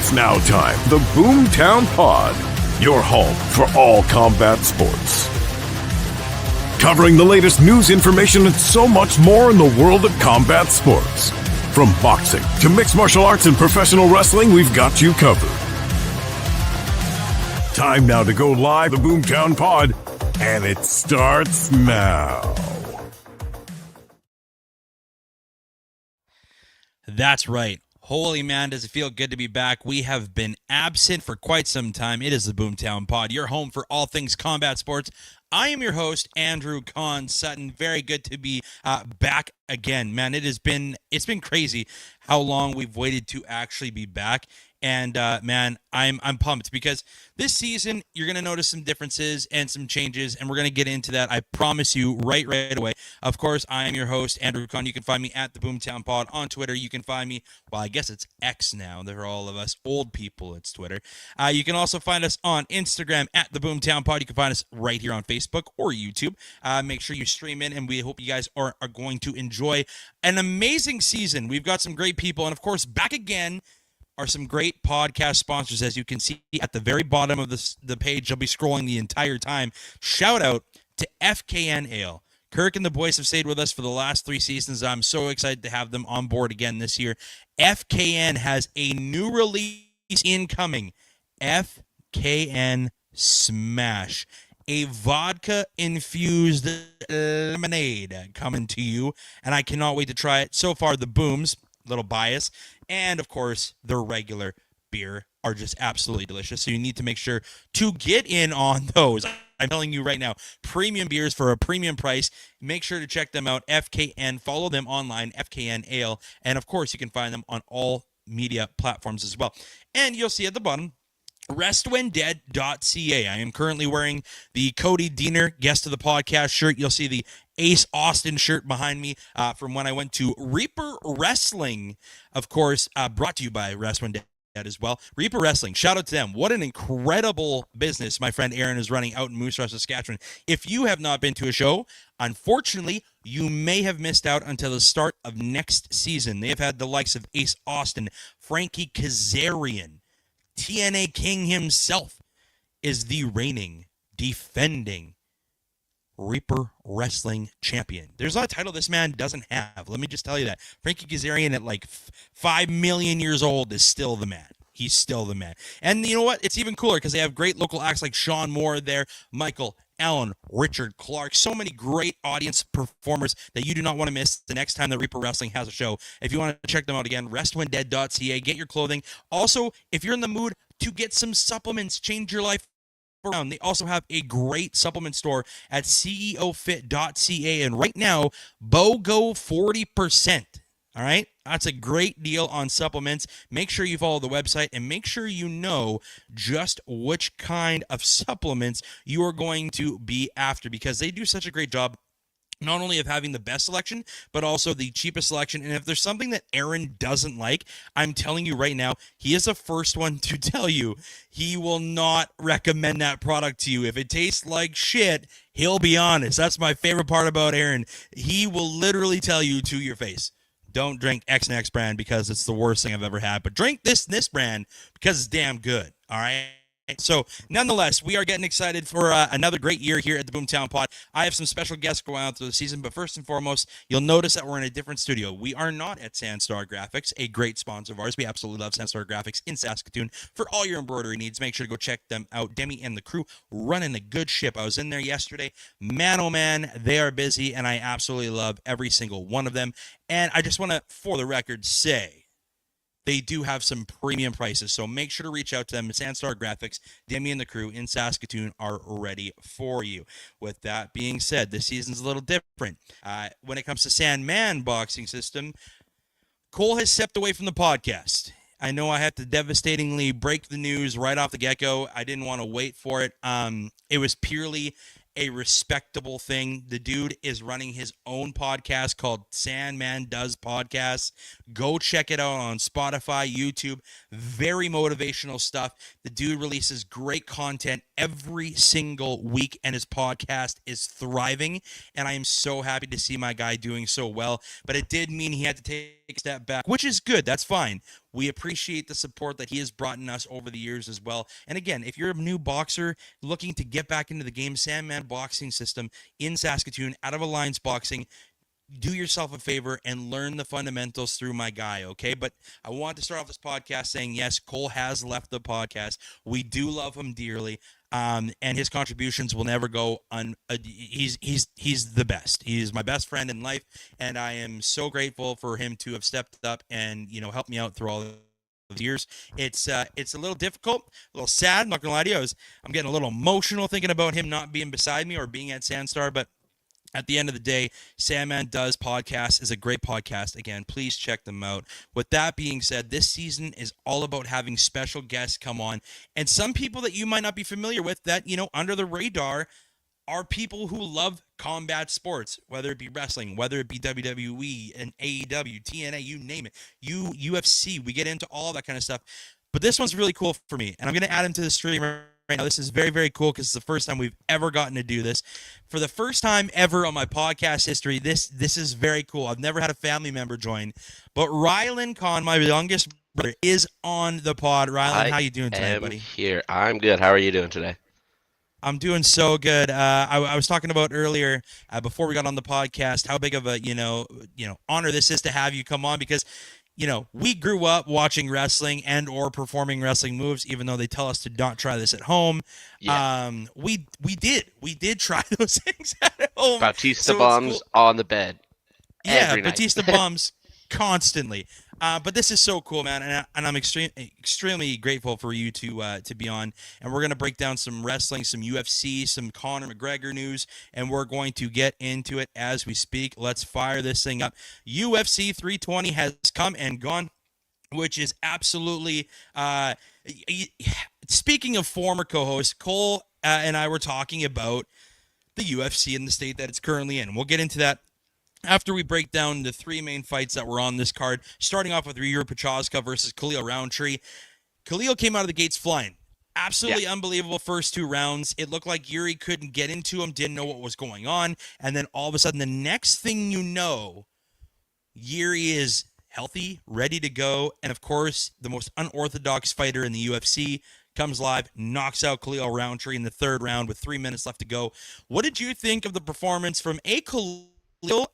It's now time, the Boomtown Pod, your home for all combat sports. Covering the latest news, information, and so much more in the world of combat sports. From boxing to mixed martial arts and professional wrestling, we've got you covered. Time now to go live, the Boomtown Pod, and it starts now. That's right. Holy man, does it feel good to be back. We have been absent for quite some time. It is the Boomtown Pod, your home for all things combat sports. I am your host, Andrew Kaun Sutton. Very good to be back again. Man, it's been crazy how long we've waited to actually be back. And man, I'm pumped because this season you're going to notice some differences and some changes, and we're going to get into that. I promise you right away. Of course, I am your host, Andrew Kaun. You can find me at the Boomtown Pod on Twitter. You can find me, well, I guess it's X now. They're all of us old people. It's Twitter. You can also find us on Instagram at the Boomtown Pod. You can find us right here on Facebook or YouTube. Make sure you stream in, and we hope you guys are going to enjoy an amazing season. We've got some great people, and of course, back again are some great podcast sponsors, as you can see at the very bottom of the page. I'll be scrolling the entire time. Shout out to FKN Ale. Kirk and the boys have stayed with us for the last 3 seasons. I'm so excited to have them on board again this year. FKN has a new release incoming. FKN Smash. A vodka-infused lemonade coming to you, and I cannot wait to try it. So far, the Booms, little bias, and of course their regular beer are just absolutely delicious, so you need to make sure to get in on those. I'm telling you right now, premium beers for a premium price. Make sure to check them out. FKN, follow them online, FKN Ale, and of course you can find them on all media platforms as well. And you'll see at the bottom, restwhendead.ca. I am currently wearing the Cody Diener guest of the podcast shirt. You'll see the Ace Austin shirt behind me from when I went to Reaper Wrestling, of course, brought to you by Rest When Dead as well. Reaper Wrestling, shout out to them. What an incredible business my friend Aaron is running out in Moose Jaw, Saskatchewan. If you have not been to a show, unfortunately, you may have missed out until the start of next season. They have had the likes of Ace Austin, Frankie Kazarian, TNA King himself is the reigning, defending Reaper Wrestling champion. There's not a title this man doesn't have. Let me just tell you that. Frankie Kazarian at like 5 million years old is still the man. He's still the man. And you know what? It's even cooler because they have great local acts like Sean Moore there, Michael Allen, Richard Clark, so many great audience performers that you do not want to miss the next time that Reaper Wrestling has a show. If you want to check them out again, restwhendead.ca, get your clothing. Also, if you're in the mood to get some supplements, change your life around, they also have a great supplement store at ceofit.ca, and right now, BOGO 40%. All right, that's a great deal on supplements. Make sure you follow the website and make sure you know just which kind of supplements you are going to be after, because they do such a great job not only of having the best selection, but also the cheapest selection. And if there's something that Aaron doesn't like, I'm telling you right now, he is the first one to tell you he will not recommend that product to you. If it tastes like shit, he'll be honest. That's my favorite part about Aaron. He will literally tell you to your face, don't drink X and X brand because it's the worst thing I've ever had, but drink this brand because it's damn good. All right. So, nonetheless, we are getting excited for another great year here at the Boomtown Pod. I have some special guests going out through the season, but first and foremost, you'll notice that we're in a different studio. We are not at Sandstar Graphics, a great sponsor of ours. We absolutely love Sandstar Graphics in Saskatoon for all your embroidery needs. Make sure to go check them out. Demi and the crew running a good ship. I was in there yesterday. Man, oh man, they are busy, and I absolutely love every single one of them. And I just want to, for the record, say, they do have some premium prices, so make sure to reach out to them. Sandstar Graphics, Demi and the crew in Saskatoon are ready for you. With that being said, this season's a little different. When it comes to Sandman Boxing System, Cole has stepped away from the podcast. I know I had to devastatingly break the news right off the get-go. I didn't want to wait for it. It was purely a respectable thing. The dude is running his own podcast called Sandman Does Podcasts. Go check it out on Spotify, YouTube. Very motivational stuff. The dude releases great content every single week, and his podcast is thriving, and I am so happy to see my guy doing so well. But it did mean he had to take a step back, which is good. That's fine. We appreciate the support that he has brought in us over the years as well. And again, if you're a new boxer looking to get back into the game, Sandman Boxing System in Saskatoon, out of Alliance Boxing, do yourself a favor and learn the fundamentals through my guy, okay? But I want to start off this podcast saying, yes, Cole has left the podcast. We do love him dearly, and his contributions will never go he's the best. He's my best friend in life, and I am so grateful for him to have stepped up and helped me out through all those years. It's a little difficult, a little sad. I'm not gonna lie to you. I'm getting a little emotional thinking about him not being beside me or being at Sandstar, but at the end of the day, Sandman Does Podcast is a great podcast. Again, please check them out. With that being said, this season is all about having special guests come on. And some people that you might not be familiar with that, under the radar are people who love combat sports, whether it be wrestling, whether it be WWE and AEW, TNA, you name it, UFC. We get into all that kind of stuff. But this one's really cool for me, and I'm going to add him to the stream right now. This is very, very cool because it's the first time we've ever gotten to do this. For the first time ever on my podcast history, this is very cool. I've never had a family member join, but Rylan Kaun, my youngest brother, is on the pod. Rylan, how you doing tonight, buddy? Here. I'm good. How are you doing today? I'm doing so good. I was talking about earlier before we got on the podcast how big of a honor this is to have you come on because we grew up watching wrestling and or performing wrestling moves, even though they tell us to not try this at home. Yeah. We did try those things at home. Bautista bombs on the bed. Yeah, every night. Bautista bombs constantly. But this is so cool, man, and I'm extremely grateful for you to be on. And we're gonna break down some wrestling, some UFC, some Conor McGregor news, and we're going to get into it as we speak. Let's fire this thing up. UFC 320 has come and gone, which is absolutely. Speaking of former co-hosts, Cole and I were talking about the UFC in the state that it's currently in. We'll get into that after we break down the three main fights that were on this card, starting off with Yuri Prochazka versus Khalil Roundtree. Khalil came out of the gates flying. Absolutely unbelievable first two rounds. It looked like Yuri couldn't get into him, didn't know what was going on. And then all of a sudden, the next thing you know, Yuri is healthy, ready to go. And of course, the most unorthodox fighter in the UFC comes live, knocks out Khalil Roundtree in the third round with 3 minutes left to go. What did you think of the performance from Khalil?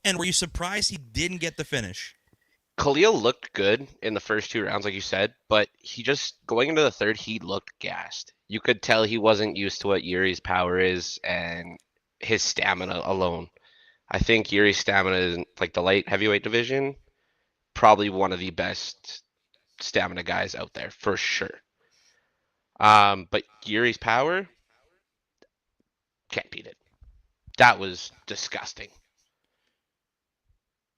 And were you surprised he didn't get the finish? Khalil looked good in the first two rounds, like you said, but he just, going into the third, he looked gassed. You could tell he wasn't used to what Yuri's power is and his stamina alone. I think Yuri's stamina is, like the light heavyweight division, probably one of the best stamina guys out there, for sure. But Yuri's power, can't beat it. That was disgusting.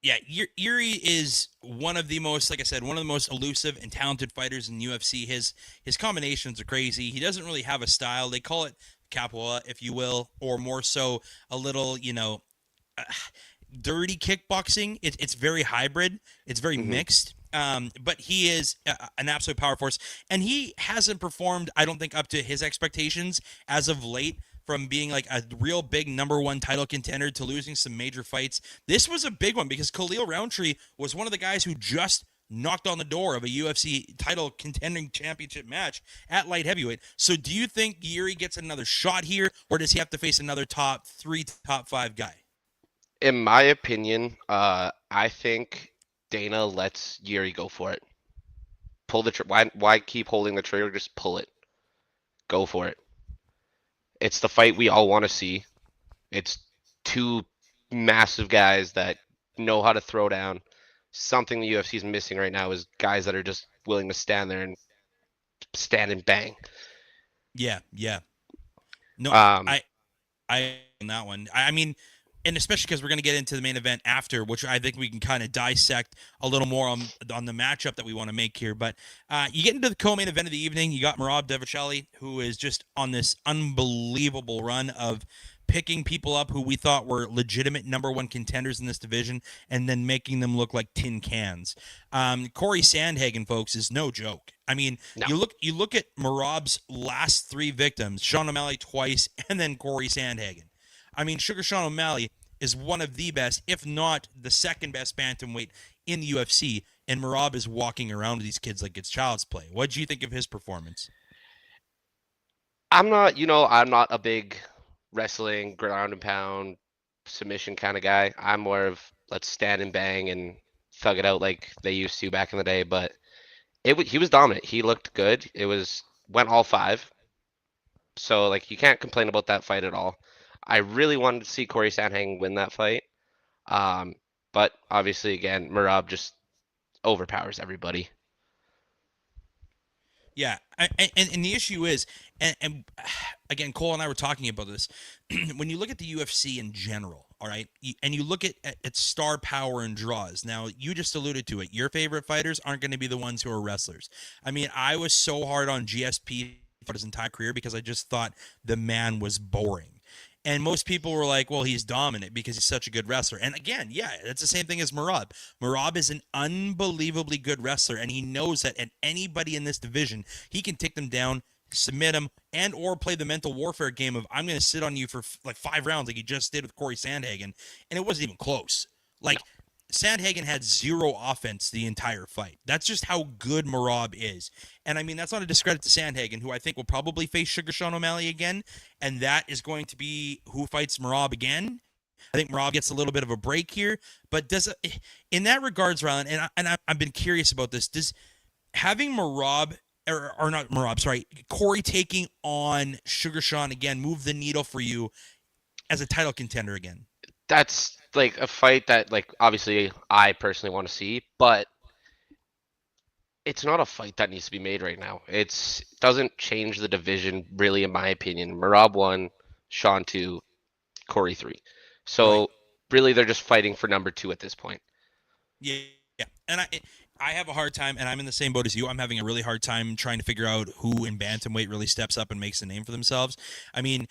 Yeah, Yuri is one of the most, like I said, one of the most elusive and talented fighters in UFC. His combinations are crazy. He doesn't really have a style. They call it capoeira, if you will, or more so a little, dirty kickboxing. It's very hybrid. It's very mixed. But he is an absolute power force, and he hasn't performed, I don't think, up to his expectations as of late. From being like a real big number one title contender to losing some major fights. This was a big one because Khalil Roundtree was one of the guys who just knocked on the door of a UFC title contending championship match at light heavyweight. So do you think Yuri gets another shot here, or does he have to face another top 3, top 5 guy? In my opinion, I think Dana lets Yuri go for it. Pull the why keep holding the trigger? Just pull it. Go for it. It's the fight we all want to see. It's two massive guys that know how to throw down. Something the UFC is missing right now is guys that are just willing to stand there and stand and bang. Yeah. No, I on that one. I mean, and especially because we're going to get into the main event after, which I think we can kind of dissect a little more on the matchup that we want to make here. But you get into the co-main event of the evening. You got Merab Dvalishvili, who is just on this unbelievable run of picking people up who we thought were legitimate number one contenders in this division and then making them look like tin cans. Corey Sandhagen, folks, is no joke. I mean, No. you look at Merab's last 3 victims, Sean O'Malley twice, and then Corey Sandhagen. I mean, Sugar Sean O'Malley is one of the best, if not the second best bantamweight in the UFC, and Merab is walking around with these kids like it's child's play. What do you think of his performance? I'm not a big wrestling, ground and pound, submission kind of guy. I'm more of let's stand and bang and thug it out like they used to back in the day. But he was dominant. He looked good. It was went all five. So like you can't complain about that fight at all. I really wanted to see Corey Sandhagen win that fight. Um, but obviously again, Merab just overpowers everybody. Yeah, and the issue is, and again, Cole and I were talking about this. When you look at the UFC in general, all right, and you look at star power and draws. Now, you just alluded to it. Your favorite fighters aren't going to be the ones who are wrestlers. I mean, I was so hard on GSP for his entire career because I just thought the man was boring. And most people were like, well, he's dominant because he's such a good wrestler. And again, yeah, that's the same thing as Merab. Merab is an unbelievably good wrestler, and he knows that at anybody in this division, he can take them down, submit them, and or play the mental warfare game of I'm going to sit on you for like 5 rounds like he just did with Corey Sandhagen. And it wasn't even close. Like, Sandhagen had zero offense the entire fight. That's just how good Merab is. And I mean, that's not a discredit to Sandhagen, who I think will probably face Sugar Sean O'Malley again. And that is going to be who fights Merab again. I think Merab gets a little bit of a break here. But in that regards, Rylan, I've been curious about this, does having Merab, or not Merab, sorry, Corey taking on Sugar Sean again move the needle for you as a title contender again? That's like a fight that like obviously I personally want to see, but it's not a fight that needs to be made right now. It doesn't change the division really, in my opinion. Merab 1, Sean 2, Corey 3. Right. So really, they're just fighting for number 2 at this point. Yeah, yeah. And I have a hard time, and I'm in the same boat as you. I'm having a really hard time trying to figure out who in bantamweight really steps up and makes a name for themselves. I mean,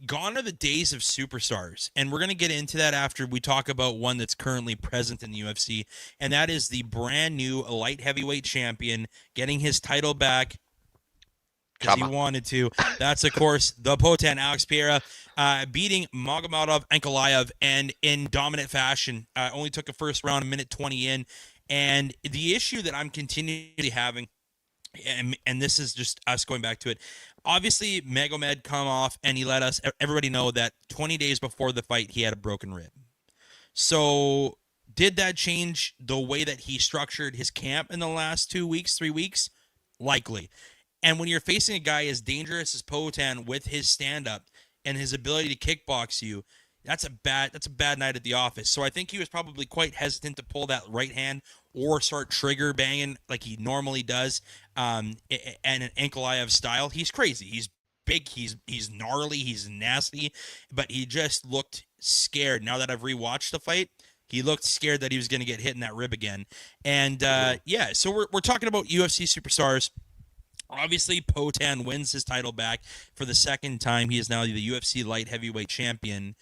gone are the days of superstars, and we're going to get into that after we talk about one that's currently present in the UFC, and that is the brand new light heavyweight champion getting his title back because he wanted to. That's, of course, the Potan Alex Pereira beating Magomedov Ankalaev, and in dominant fashion. Only took a first round, a minute 20 in. And the issue that I'm continually having, and this is just us going back to it, obviously Magomed come off and he let everybody know that 20 days before the fight he had a broken rib. So did that change the way that he structured his camp in the last 2 weeks, 3 weeks? Likely. And when you're facing a guy as dangerous as Potan with his stand-up and his ability to kickbox you, that's a bad night at the office. So I think he was probably quite hesitant to pull that right hand or start trigger banging like he normally does. And an Ankalaev style, he's crazy. He's big. He's gnarly. He's nasty. But he just looked scared. Now that I've rewatched the fight, he looked scared that he was going to get hit in that rib again. And yeah, so we're talking about UFC superstars. Obviously, Potan wins his title back for the second time. He is now the UFC light heavyweight champion.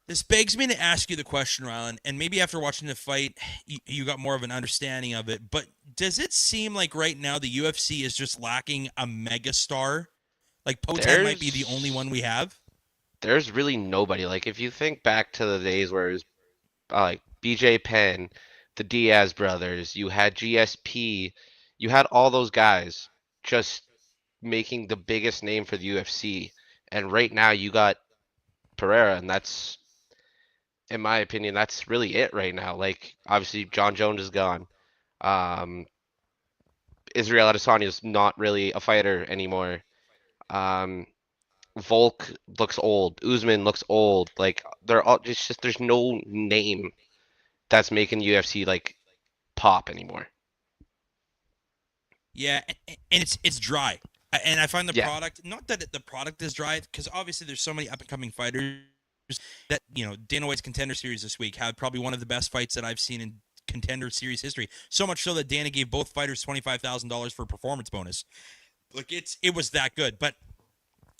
This begs me to ask you the question, Rylan, and maybe after watching the fight, you got more of an understanding of it, but does it seem like right now the UFC is just lacking a megastar? Like Potan might be the only one we have? There's really nobody. Like if you think back to the days where it was like BJ Penn, the Diaz brothers, you had GSP, you had all those guys just making the biggest name for the UFC. And right now you got Pereira, and that's, in my opinion, that's really it right now. Like obviously John Jones is gone. Um, Israel Adesanya is not really a fighter anymore. Um, Volk looks old. Usman looks old. Like they're all it's just there's no name that's making UFC like pop anymore. Yeah, and it's dry. And I find the Yeah, product, not that the product is dry, because obviously there's so many up-and-coming fighters that, Dana White's Contender Series this week had probably one of the best fights that I've seen in Contender Series history. So much so that Dana gave both fighters $25,000 for a performance bonus. Like it was that good. But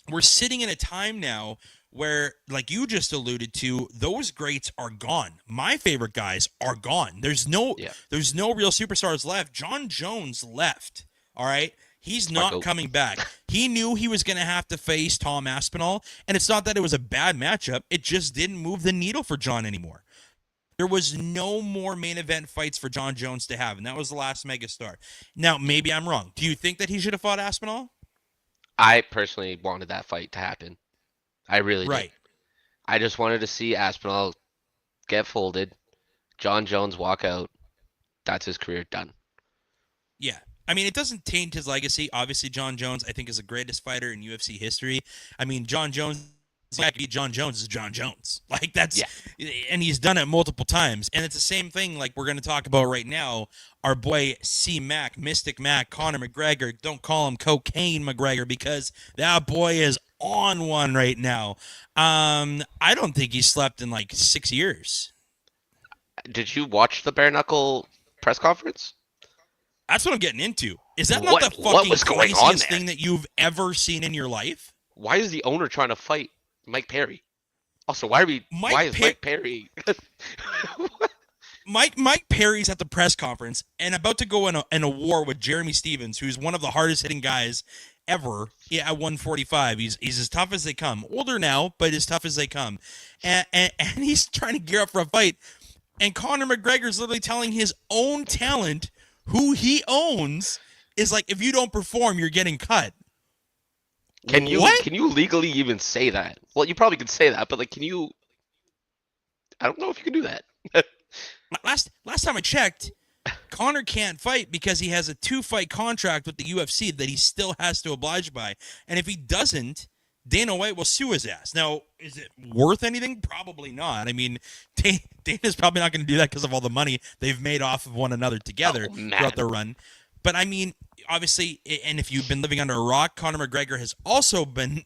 we're sitting in a time now where, like you just alluded to, those greats are gone. My favorite guys are gone. There's no yeah. real superstars left. John Jones left. All right. He's My not goat. coming back. He knew he was going to have to face Tom Aspinall, and it's not that it was a bad matchup. It just didn't move the needle for John anymore. There was no more main event fights for John Jones to have, and that was the last megastar. Now, maybe I'm wrong. Do you think that he should have fought Aspinall? I personally wanted that fight to happen. I really did. Right. I just wanted to see Aspinall get folded, John Jones walk out. That's his career done. Yeah. I mean, it doesn't taint his legacy. Obviously, John Jones, I think, is the greatest fighter in UFC history. I mean, John Jones, John Jones is John Jones. Like, that's, Yeah. and he's done it multiple times. And it's the same thing, like, we're going to talk about right now. Our boy C Mac, Mystic Mac, Conor McGregor. Don't call him Cocaine McGregor because that boy is on one right now. I don't think he slept in like 6 years. Did you watch the bare knuckle press conference? That's what I'm getting into. Is that not the What fucking was going on craziest there? thing that you've ever seen in your life? Why is the owner trying to fight Mike Perry? Also, why is Mike Perry? Mike Perry's at the press conference and about to go in a war with Jeremy Stevens, who's one of the hardest hitting guys ever at 145. He's as tough as they come. Older now, but as tough as they come. And he's trying to gear up for a fight. And Conor McGregor's literally telling his own talent, who he owns, is like, if you don't perform, you're getting cut. Can you What? can you legally even say that? Well, you probably could say that, but like, can you? I don't know if you can do that. Last time I checked, Conor can't fight because he has a 2-fight contract with the UFC that he still has to oblige by. And if he doesn't, Dana White will sue his ass. Now, is it worth anything? Probably not. I mean, Dana's probably not going to do that because of all the money they've made off of one another together throughout their run. But I mean, obviously, and if you've been living under a rock, Conor McGregor has also been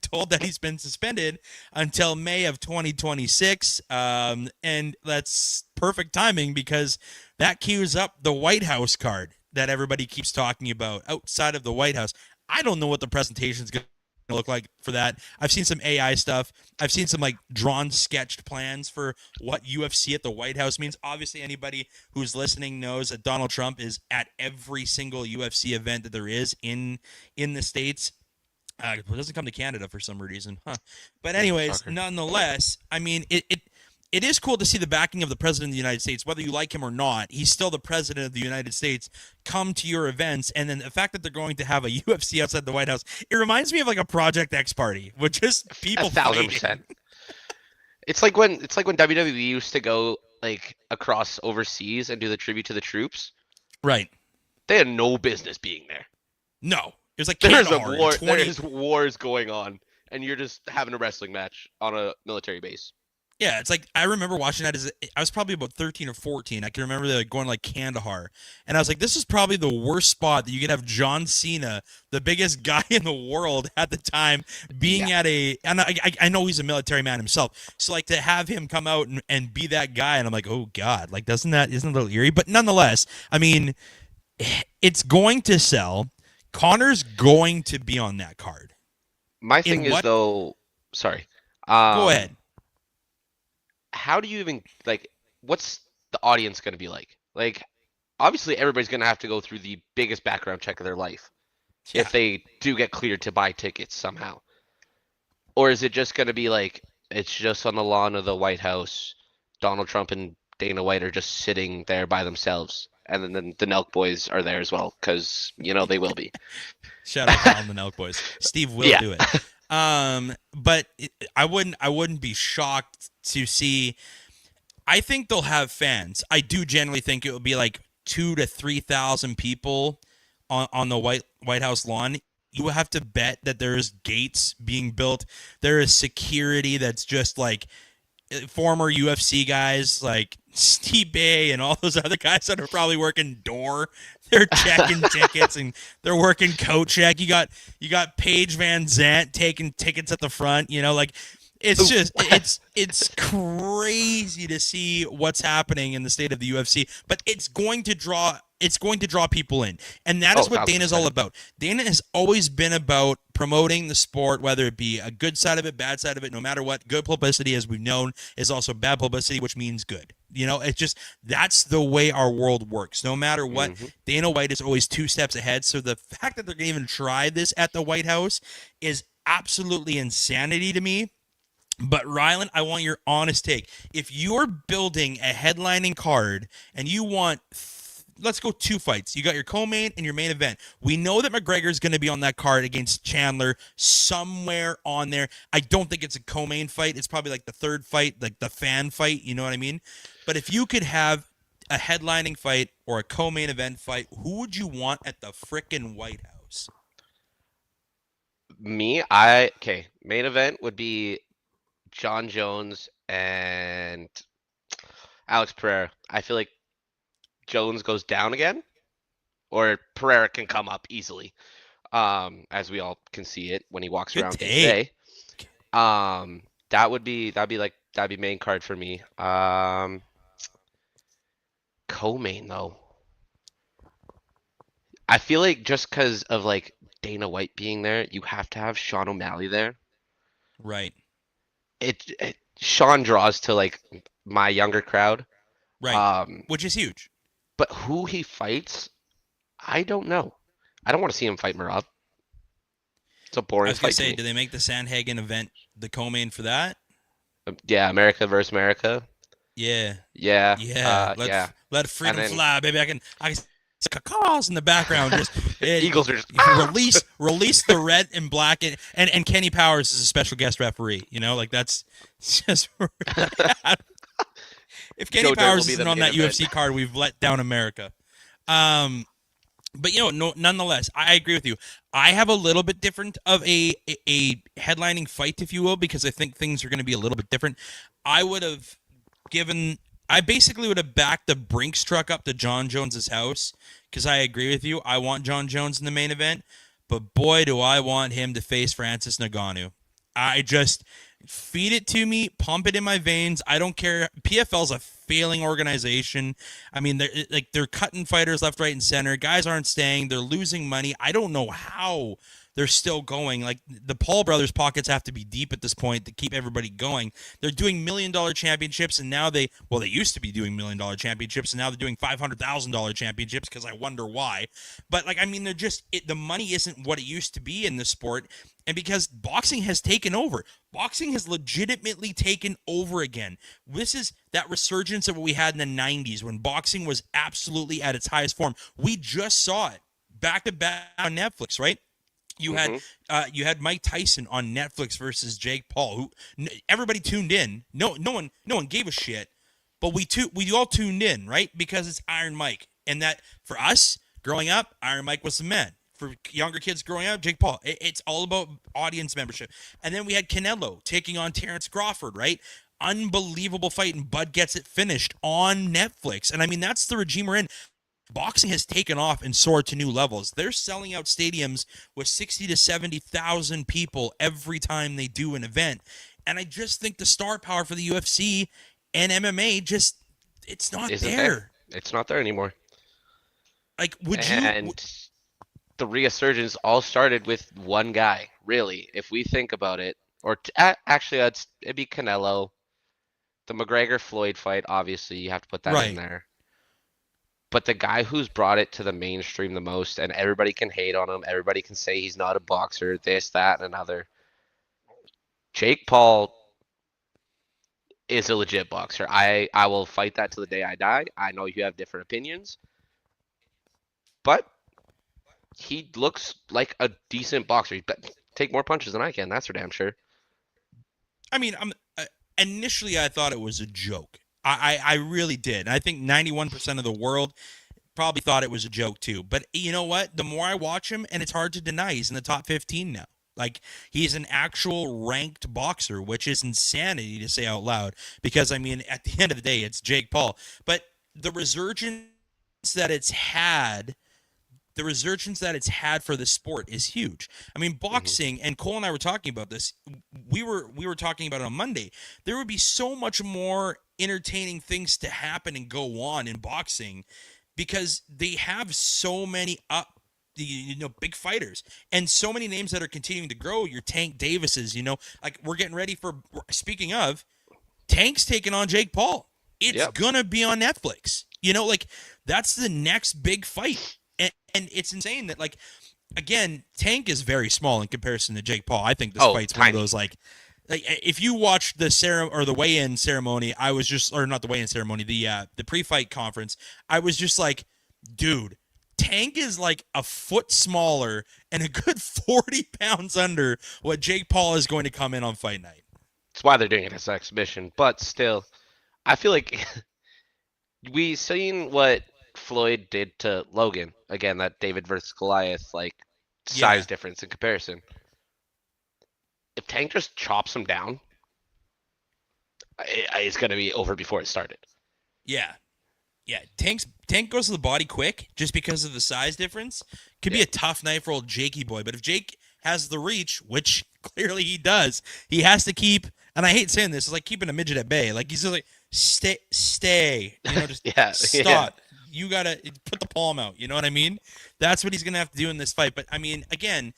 told that he's been suspended until May of 2026. And that's perfect timing because that cues up the White House card that everybody keeps talking about outside of the White House. I don't know what the presentation is going to look like for that. I've seen some AI stuff. I've seen some like drawn sketched plans for what UFC at the White House means. Obviously, anybody who's listening knows that Donald Trump is at every single UFC event that there is in the States. It doesn't come to Canada for some reason. But anyways, nonetheless, I mean, it is cool to see the backing of the president of the United States, whether you like him or not. He's still the president of the United States. Come to your events, and then the fact that they're going to have a UFC outside the White House, it reminds me of like a Project X party with just people 1,000%. It's like when WWE used to go like across overseas and do the tribute to the troops. Right. They had no business being there. No, it was like There's Kandahar a war. in 20 There's wars going on, and you're just having a wrestling match on a military base. Yeah, it's like I remember watching that I was probably about 13 or 14. I can remember they going to like Kandahar, and I was like, this is probably the worst spot that you could have John Cena, the biggest guy in the world at the time, being at a. And I know he's a military man himself, so like to have him come out and be that guy, and I'm like, oh god, like isn't it a little eerie? But nonetheless, I mean, it's going to sell. Conor's going to be on that card. My thing is though, sorry. Go ahead. How do you even like? What's the audience going to be like? Like, obviously, everybody's going to have to go through the biggest background check of their life if they do get cleared to buy tickets somehow. Or is it just going to be like it's just on the lawn of the White House? Donald Trump and Dana White are just sitting there by themselves, and then the Nelk Boys are there as well because they will be. Shout out to all the Nelk Boys. Steve will do it. But I wouldn't be shocked to see. I think they'll have fans. I do generally think it will be like 2,000 to 3,000 people on the White House lawn. You have to bet that there's gates being built. There is security that's just like former UFC guys like Steve Bay and all those other guys that are probably working door. They're checking tickets and they're working coat check. You got Paige Van Zandt taking tickets at the front. Like it's just it's crazy to see what's happening in the state of the UFC. But it's going to draw people in, and that is what Dana's all about. Dana has always been about promoting the sport, whether it be a good side of it, bad side of it, no matter what. Good publicity, as we've known, is also bad publicity, which means good. It's just that's the way our world works. No matter what, Dana White is always 2 steps ahead. So the fact that they're going to even try this at the White House is absolutely insanity to me. But Rylan, I want your honest take. If you're building a headlining card and you want, let's go 2 fights. You got your co-main and your main event. We know that McGregor's going to be on that card against Chandler somewhere on there. I don't think it's a co-main fight. It's probably like the third fight, like the fan fight. You know what I mean? But if you could have a headlining fight or a co-main event fight, who would you want at the frickin' White House? Okay, main event would be John Jones and Alex Pereira. I feel like Jones goes down again, or Pereira can come up easily, as we all can see it when he walks Good around day to take. day. That'd be main card for me. Co-main though, I feel like just because of like Dana White being there, you have to have Sean O'Malley there. Right. Sean draws to like my younger crowd. Right. Um, Which is huge. but who he fights, I don't know. I don't want to see him fight Marab. It's a I boring was going fight to to say, me. do they make the Sandhagen event the co-main for that? Yeah, America versus America. Yeah. Yeah, Yeah. yeah. Let freedom And then fly, baby. I can caws in the background. Just Eagles are just release the red and black and Kenny Powers is a special guest referee. You know, like that's just if Kenny Joe Dirt will Powers be isn't the on main that event. UFC card, we've let down America. But you know, no, nonetheless, I agree with you. I have a little bit different of a headlining fight, if you will, because I think things are going to be a little bit different. I would have I basically would have backed the Brinks truck up to John Jones's house because I agree with you. I want John Jones in the main event, but boy, do I want him to face Francis Ngannou. I just feed it to me, pump it in my veins. I don't care. PFL's a failing organization. I mean, they're cutting fighters left, right, and center. Guys aren't staying. They're losing money. I don't know how they're still going. Like the Paul brothers' pockets have to be deep at this point to keep everybody going. They're doing $1 million championships, and now they used to be doing $1 million championships, and now they're doing $500,000 championships because I wonder why. But like, I mean, the money isn't what it used to be in the sport. And because boxing has taken over, boxing has legitimately taken over again. This is that resurgence of what we had in the 90s when boxing was absolutely at its highest form. We just saw it back to back on Netflix, right? You had Mike Tyson on Netflix versus Jake Paul, who everybody tuned in. No one gave a shit, but we all tuned in, right? Because it's Iron Mike, and that for us growing up, Iron Mike was the man. For younger kids growing up, Jake Paul. It's all about audience membership. And then we had Canelo taking on Terrence Crawford, right? Unbelievable fight, and Bud gets it finished on Netflix. And I mean, that's the regime we're in. Boxing has taken off and soared to new levels. They're selling out stadiums with 60 to 70,000 people every time they do an event. And I just think the star power for the UFC and MMA it's not isn't there. It's not there anymore. Like, And the resurgence all started with one guy, really, if we think about it. Or actually, it'd be Canelo. The McGregor-Floyd fight, obviously, you have to put that in there. But the guy who's brought it to the mainstream the most, and everybody can hate on him, everybody can say he's not a boxer, this, that, and another. Jake Paul is a legit boxer. I will fight that to the day I die. I know you have different opinions, but he looks like a decent boxer. He take more punches than I can. That's for damn sure. I mean, initially I thought it was a joke. I really did. I think 91% of the world probably thought it was a joke too. But you know what? The more I watch him, and it's hard to deny, he's in the top 15 now. Like, he's an actual ranked boxer, which is insanity to say out loud. Because, I mean, at the end of the day, it's Jake Paul. But the resurgence that it's had for the sport is huge. I mean, boxing, and Cole and I were talking about this. We were talking about it on Monday. There would be so much more entertaining things to happen and go on in boxing because they have so many big fighters and so many names that are continuing to grow. Your Tank Davises, like we're getting ready for. Speaking of, Tank's taking on Jake Paul. It's gonna be on Netflix. Like that's the next big fight. And it's insane that, like, again, Tank is very small in comparison to Jake Paul. I think this fight's one of those, like, Like, if you watched the weigh-in ceremony, I was just, or not the weigh-in ceremony, the pre-fight conference, I was just like, dude, Tank is like a foot smaller and a good 40 pounds under what Jake Paul is going to come in on fight night. That's why they're doing it as an exhibition. But still, I feel like we seen what Floyd did to Logan. Again, that David versus Goliath, like, size Yeah. difference in comparison. If Tank just chops him down, it's going to be over before it started. Yeah. Yeah, Tank goes to the body quick just because of the size difference. Could be a tough night for old Jakey boy, but if Jake has the reach, which clearly he does, he has to keep. And I hate saying this, it's like keeping a midget at bay. Like he's just like stay, just stop. You gotta put the palm out. You know what I mean? That's what he's gonna have to do in this fight. But I mean, again,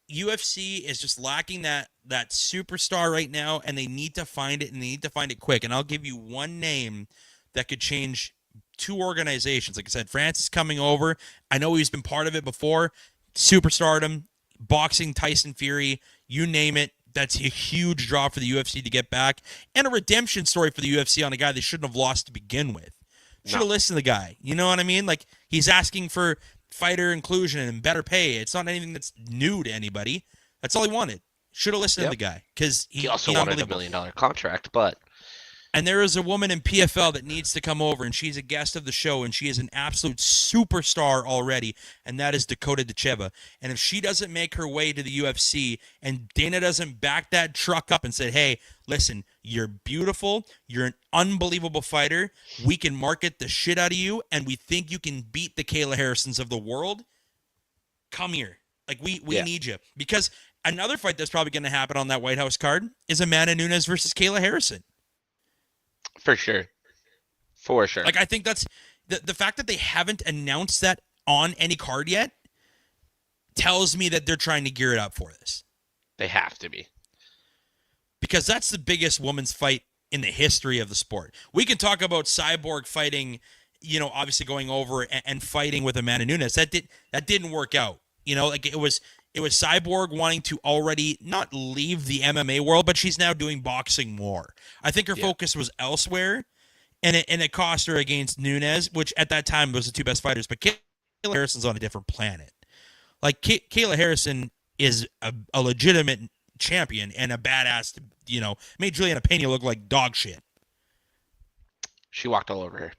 UFC is just lacking that superstar right now, and they need to find it, and they need to find it quick. And I'll give you one name that could change two organizations. Like I said, Francis coming over. I know he's been part of it before. Superstardom, boxing, Tyson Fury, you name it. That's a huge draw for the UFC to get back. And a redemption story for the UFC on a guy they shouldn't have lost to begin with. Should have listened to the guy. You know what I mean? Like, he's asking for fighter inclusion and better pay. It's not anything that's new to anybody. That's all he wanted. Should have listened to the guy. Because he also wanted a $1 million contract, but... And there is a woman in PFL that needs to come over, and she's a guest of the show, and she is an absolute superstar already, and that is Dakota Decheva. And if she doesn't make her way to the UFC, and Dana doesn't back that truck up and say, hey, listen, you're beautiful, you're an unbelievable fighter, we can market the shit out of you, and we think you can beat the Kayla Harrisons of the world, come here. Like, we need you. Because another fight that's probably going to happen on that White House card is Amanda Nunes versus Kayla Harrison. For sure. For sure. Like, I think that's the fact that they haven't announced that on any card yet tells me that they're trying to gear it up for this. They have to be. Because that's the biggest women's fight in the history of the sport. We can talk about Cyborg fighting, obviously going over and fighting with Amanda Nunes. That didn't work out. Like it was Cyborg wanting to already not leave the MMA world, but she's now doing boxing more. I think her focus was elsewhere, and it cost her against Nunes, which at that time was the two best fighters. But Kayla Harrison's on a different planet. Like, Kayla Harrison is a legitimate champion and a badass, made Juliana Pena look like dog shit. She walked all over her.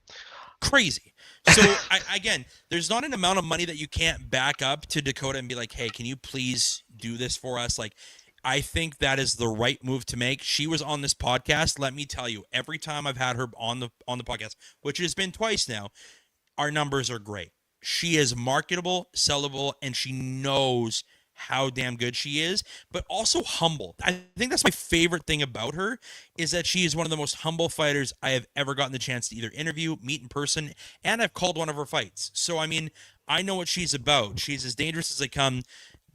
Crazy. So, again, there's not an amount of money that you can't back up to Dakota and be like, hey, can you please do this for us? Like, I think that is the right move to make. She was on this podcast. Let me tell you, every time I've had her on the podcast, which has been twice now, our numbers are great. She is marketable, sellable, and she knows how damn good she is, but also humble. I think that's my favorite thing about her, is that she is one of the most humble fighters I have ever gotten the chance to either interview, meet in person, and I've called one of her fights. So, I mean, I know what she's about. She's as dangerous as they come.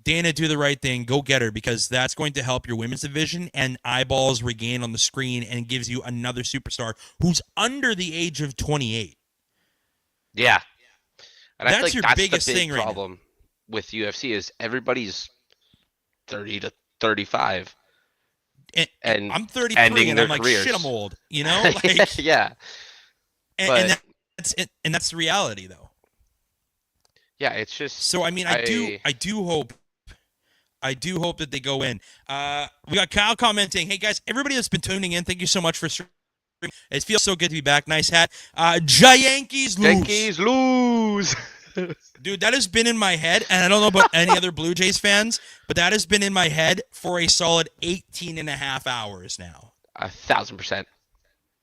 Dana, do the right thing. Go get her, because that's going to help your women's division and eyeballs regain on the screen, and gives you another superstar who's under the age of 28. Yeah. And that's I feel your like biggest that's the big thing right problem with UFC is everybody's 30 to 35. And I'm 33 and I'm like, careers. shit, I'm old. Like, yeah. And that's the reality, though. Yeah, it's just. So, I mean, I do hope that they go in. We got Kyle commenting, hey guys, everybody that's been tuning in, thank you so much for streaming. It feels so good to be back. Nice hat. Yankees lose. Yankees lose. Dude, that has been in my head, and I don't know about any other Blue Jays fans, but that has been in my head for a solid 18 and a half hours now. 1,000%.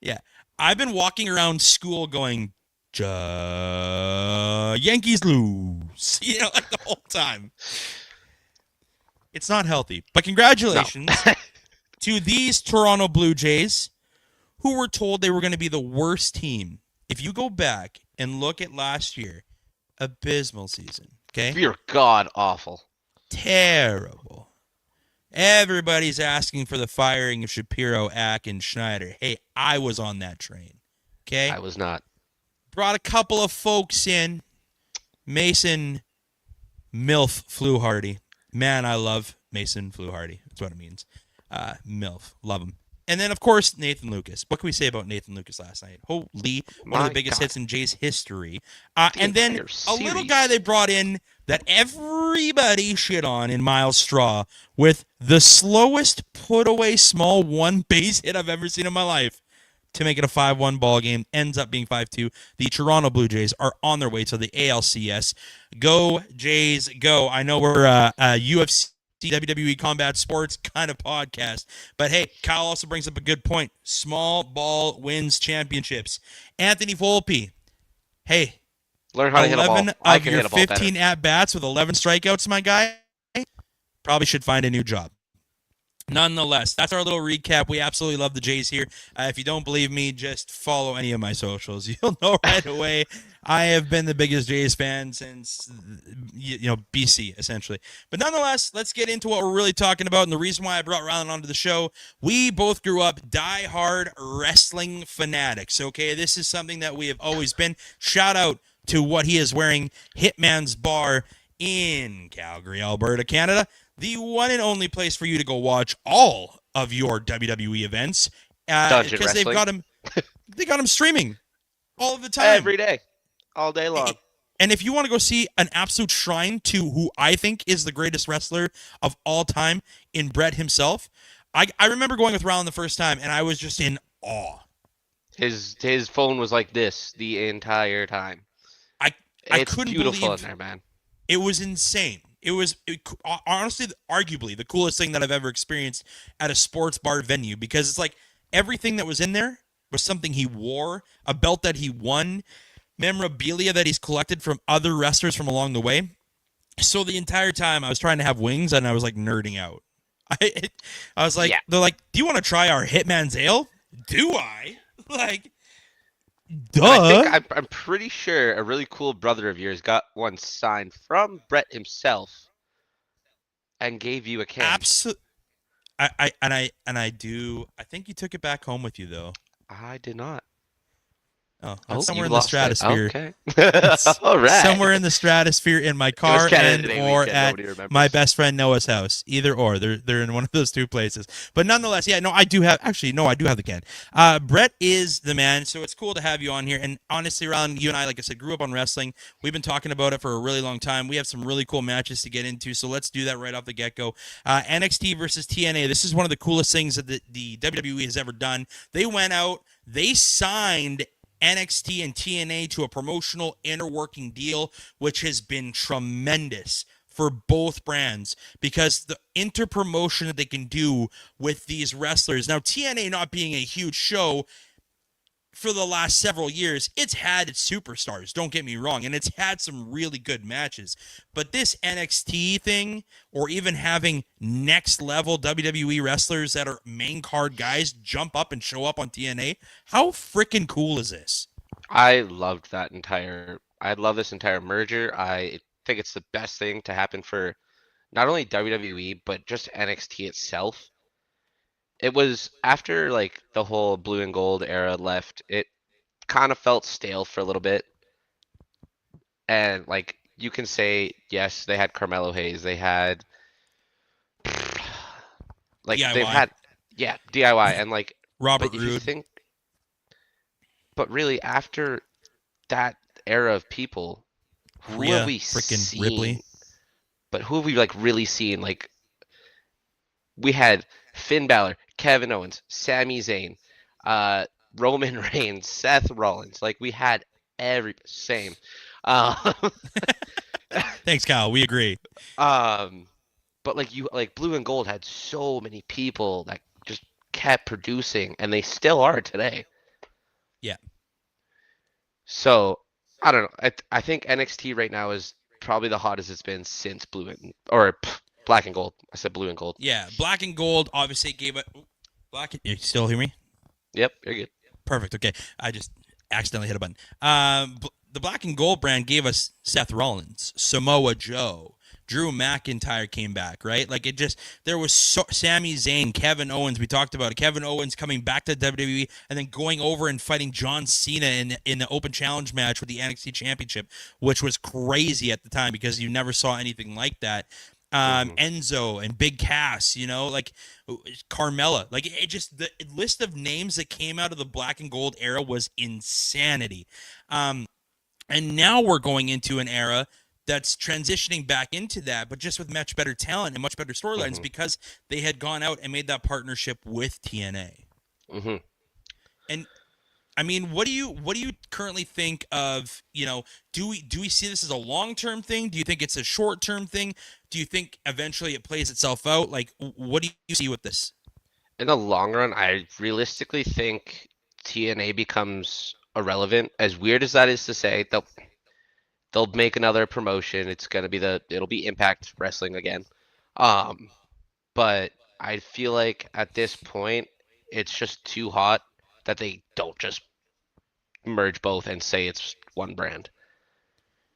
Yeah. I've been walking around school going, Yankees lose. Like the whole time. It's not healthy. But congratulations to these Toronto Blue Jays, who were told they were going to be the worst team. If you go back and look at last year, abysmal season. Okay? You're god awful. Terrible. Everybody's asking for the firing of Shapiro, Ack, and Schneider. Hey, I was on that train. Okay? I was not. Brought a couple of folks in. Mason Milf Fluharty. Man, I love Mason Fluharty. That's what it means. MILF. Love him. And then, of course, Nathan Lucas. What can we say about Nathan Lucas last night? Holy, one of the My biggest God. hits in Jay's history. The And then entire a little series. guy they brought in that everybody shit on in Miles Straw with the slowest put away small one base hit I've ever seen in my life to make it a 5-1 ball game. Ends up being 5-2. The Toronto Blue Jays are on their way to the ALCS. Go Jays, go. I know we're UFC WWE Combat Sports kind of podcast. But hey, Kyle also brings up a good point. Small ball wins championships. Anthony Volpe, hey, Learn how to hit a 11 ball. I of can your hit a ball better. 15 at-bats with 11 strikeouts, my guy, probably should find a new job. Nonetheless, that's our little recap. We absolutely love the Jays here. If you don't believe me, just follow any of my socials. You'll know right away. I have been the biggest Jays fan since, BC, essentially. But nonetheless, let's get into what we're really talking about. And the reason why I brought Rylan onto the show, we both grew up die-hard wrestling fanatics, okay? This is something that we have always been. Shout out to what he is wearing, Hitman's Bar in Calgary, Alberta, Canada. The one and only place for you to go watch all of your WWE events, Dungeon because they've wrestling. they got them streaming all of the time, Every day. All day long. And if you want to go see an absolute shrine to who I think is the greatest wrestler of all time in Brett himself, I remember going with Rylan the first time, and I was just in awe. His phone was like this the entire time. I It's couldn't beautiful believe in there, man. it was insane. It was honestly, arguably, the coolest thing that I've ever experienced at a sports bar venue, because it's like everything that was in there was something he wore, a belt that he won, memorabilia that he's collected from other wrestlers from along the way. So the entire time I was trying to have wings, and I was like nerding out. I was like, Yeah. They're like, do you want to try our Hitman's Ale? Do I? Like, duh. And I think I'm pretty sure a really cool brother of yours got one signed from Brett himself and gave you a can. Absolutely. I do. I think you took it back home with you though. I did not. Oh, Oh, it's somewhere you in the lost it. stratosphere. Okay. All right. Somewhere in the stratosphere in my car Canada and Day or weekend, at nobody remembers. my best friend Noah's house. Either or, they're in one of those two places. But nonetheless, yeah, no, I do have the can. Brett is the man, so it's cool to have you on here. And honestly, Rylan, you and I, like I said, grew up on wrestling. We've been talking about it for a really long time. We have some really cool matches to get into, so let's do that right off the get-go. NXT versus TNA. This is one of the coolest things that the WWE has ever done. They went out, they signed NXT and TNA to a promotional interworking deal, which has been tremendous for both brands, because the interpromotion that they can do with these wrestlers. Now, TNA not being a huge show for the last several years, it's had its superstars, don't get me wrong, and it's had some really good matches. But this NXT thing, or even having next level WWE wrestlers that are main card guys jump up and show up on TNA, how freaking cool is this? I love this entire merger. I think it's the best thing to happen for not only WWE, but just NXT itself. It was after like the whole blue and gold era left, it kind of felt stale for a little bit. And like you can say, yes, they had Carmelo Hayes, they had like DIY. they've had DIY and like Robert but if you Roode. think but really after that era of people, who Rhea have we freaking seen? Ripley. But who have we like really seen? Like we had Finn Balor, Kevin Owens, Sami Zayn, Roman Reigns, Seth Rollins. Like we had same. Uh, Thanks, Kyle. We agree. but like Blue and Gold had so many people that just kept producing, and they still are today. Yeah. So I don't know. I think NXT right now is probably the hottest it's been since Black and Gold. I said Blue and Gold. Yeah. Black and Gold obviously gave it. You still hear me? Yep, you're good. Perfect. Okay. I just accidentally hit a button. The Black and Gold brand gave us Seth Rollins, Samoa Joe, Drew McIntyre came back, right? Like there was Sami Zayn, Kevin Owens. We talked about it. Kevin Owens coming back to WWE and then going over and fighting John Cena in the Open Challenge match with the NXT Championship, which was crazy at the time because you never saw anything like that. Hmm. Enzo and Big Cass, like Carmella. Like it just the list of names that came out of the black and gold era was insanity. Um, and now we're going into an era that's transitioning back into that, but just with much better talent and much better storylines Hmm. because they had gone out and made that partnership with TNA. Hmm. And I mean, what do you currently think of, do we see this as a long-term thing? Do you think it's a short-term thing? Do you think eventually it plays itself out? Like what do you see with this? In the long run, I realistically think TNA becomes irrelevant. As weird as that is to say, they'll make another promotion. It'll be Impact Wrestling again. Um, but I feel like at this point, it's just too hot that they don't just merge both and say it's one brand.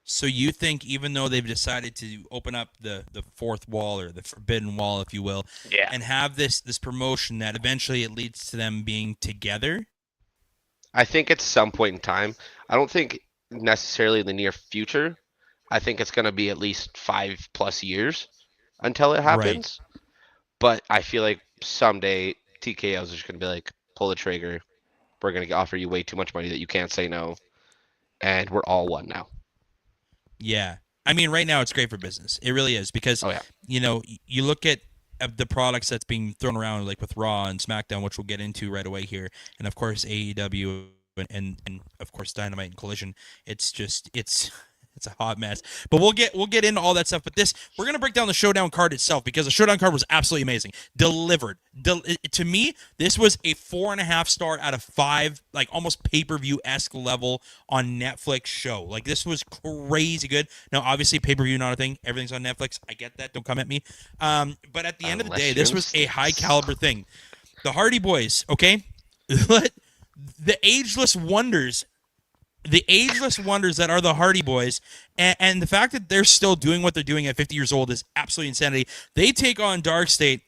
So you think even though they've decided to open up the fourth wall or the forbidden wall, if you will, Yeah. and have this promotion that eventually it leads to them being together? I think at some point in time, I don't think necessarily in the near future. I think it's going to be at least 5+ years until it Right. happens. But I feel like someday TKO is just going to be like, pull the trigger. We're going to offer you way too much money that you can't say no. And we're all one now. Yeah. I mean, right now it's great for business. It really is because, Oh, yeah. you look at the products that's being thrown around, like with Raw and SmackDown, which we'll get into right away here, and of course AEW and of course Dynamite and Collision. It's a hot mess. But we'll get into all that stuff. But we're gonna break down the Showdown card itself because the Showdown card was absolutely amazing. Delivered. To me, this was a 4.5 star out of 5, like almost pay-per-view esque level on Netflix show. Like this was crazy good. Now, obviously, pay-per-view not a thing. Everything's on Netflix. I get that. Don't come at me. But at the end of the day, Unless you're this in the was a high States. caliber thing. The Hardy Boys. Okay, the ageless wonders that are the Hardy Boys, and the fact that they're still doing what they're doing at 50 years old is absolutely insanity. They take on Dark State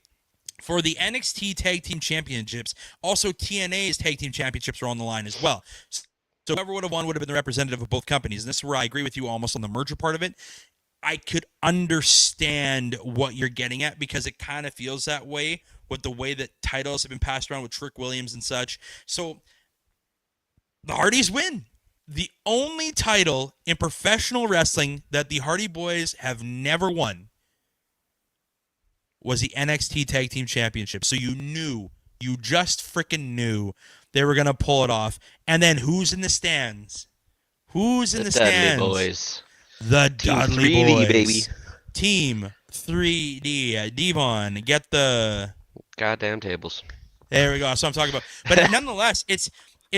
for the NXT Tag Team Championships. Also, TNA's Tag Team Championships are on the line as well. So whoever would have won would have been the representative of both companies. And this is where I agree with you almost on the merger part of it. I could understand what you're getting at because it kind of feels that way with the way that titles have been passed around with Trick Williams and such. So the Hardys win. The only title in professional wrestling that the Hardy Boys have never won was the NXT Tag Team Championship. So you just freaking knew they were going to pull it off. And then who's in the stands? Who's in The the Dudley stands? Boys. The Team Dudley 3D, Boys. baby. Team 3D. Devon, get the... Goddamn tables. There we go. That's what I'm talking about. But nonetheless, it's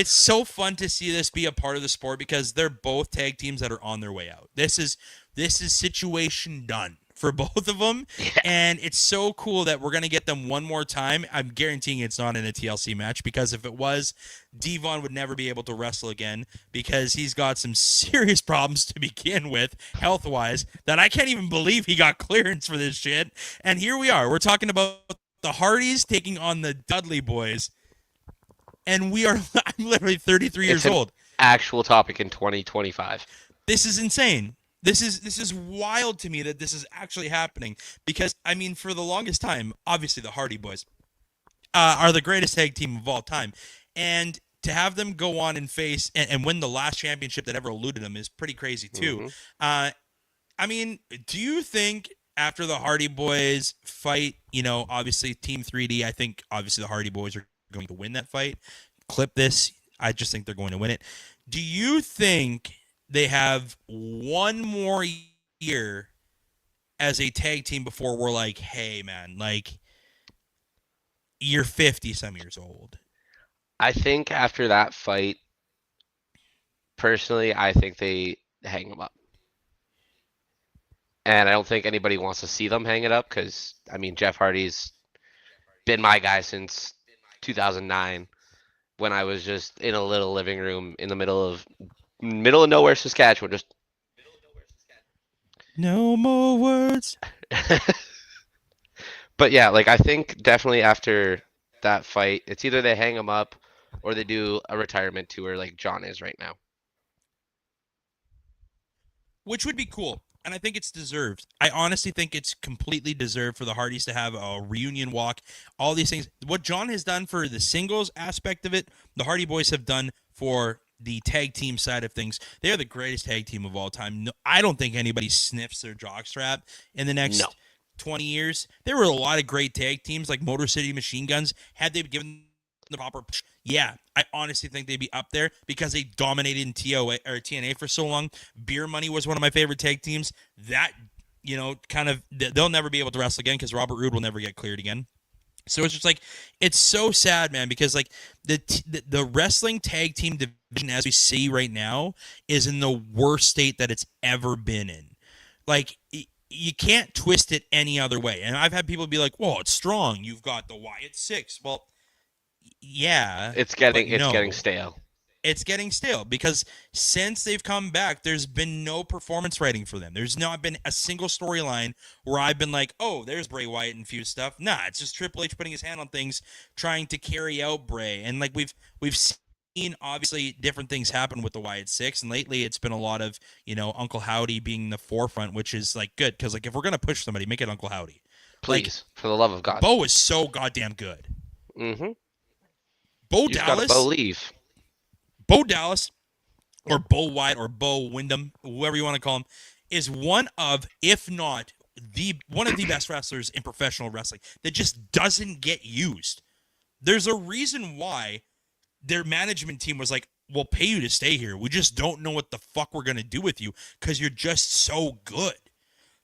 so fun to see this be a part of the sport because they're both tag teams that are on their way out. This is situation done for both of them, Yeah. and it's so cool that we're gonna get them one more time. I'm guaranteeing it's not in a TLC match because if it was, Devon would never be able to wrestle again because he's got some serious problems to begin with, health wise, that I can't even believe he got clearance for this shit. And here we are. We're talking about the Hardys taking on the Dudley Boys. And I'm literally 33 It's years an old. actual topic in 2025. This is insane. This is wild to me that this is actually happening because I mean for the longest time, obviously the Hardy Boys are the greatest tag team of all time, and to have them go on and face and win the last championship that ever eluded them is pretty crazy too. Hmm. I mean, do you think after the Hardy Boys fight, obviously Team 3D, I think obviously the Hardy Boys are going to win that fight. Clip this. I just think they're going to win it. Do you think they have one more year as a tag team before we're like, hey, man, like, you're 50 some years old? I think after that fight, personally, I think they hang them up. And I don't think anybody wants to see them hang it up because, I mean, Jeff Hardy's been my guy since 2009 when I was just in a little living room in the middle of nowhere, Saskatchewan. Just No more words. But yeah, like I think definitely after that fight, it's either they hang him up or they do a retirement tour like John is right now. Which would be cool. And I think it's deserved. I honestly think it's completely deserved for the Hardys to have a reunion walk. All these things. What John has done for the singles aspect of it, the Hardy Boys have done for the tag team side of things. They're the greatest tag team of all time. No, I don't think anybody sniffs their jockstrap in the next No. 20 years. There were a lot of great tag teams like Motor City Machine Guns. Had they given the proper push, yeah, I honestly think they'd be up there because they dominated in TOA or TNA for so long. Beer Money was one of my favorite tag teams. That, kind of, they'll never be able to wrestle again because Robert Roode will never get cleared again. So it's just like, it's so sad, man, because like the wrestling tag team division as we see right now is in the worst state that it's ever been in. Like, you can't twist it any other way. And I've had people be like, "Whoa, it's strong. You've got the Wyatt Six." Well, yeah, It's getting stale. It's getting stale because since they've come back, there's been no performance writing for them. There's not been a single storyline where I've been like, "Oh, there's Bray Wyatt infused stuff." Nah, it's just Triple H putting his hand on things, trying to carry out Bray. And like we've seen obviously different things happen with the Wyatt Six, and lately it's been a lot of Uncle Howdy being the forefront, which is like good because like if we're gonna push somebody, make it Uncle Howdy. Please, for the love of God. Bo is so goddamn good. Mm-hmm. Bo You just gotta believe. Bo Dallas, or Bo Wyatt, or Bo Wyndham, whoever you want to call him, is one of, if not one of the best wrestlers in professional wrestling that just doesn't get used. There's a reason why their management team was like, "We'll pay you to stay here. We just don't know what the fuck we're gonna do with you because you're just so good."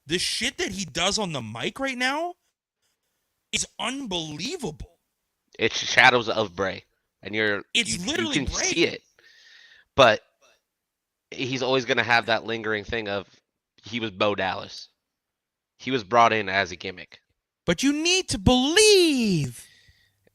The shit that he does on the mic right now is unbelievable. It's shadows of Bray, and you literally can Bray. see it. But he's always going to have that lingering thing of he was Bo Dallas. He was brought in as a gimmick. But you need to believe.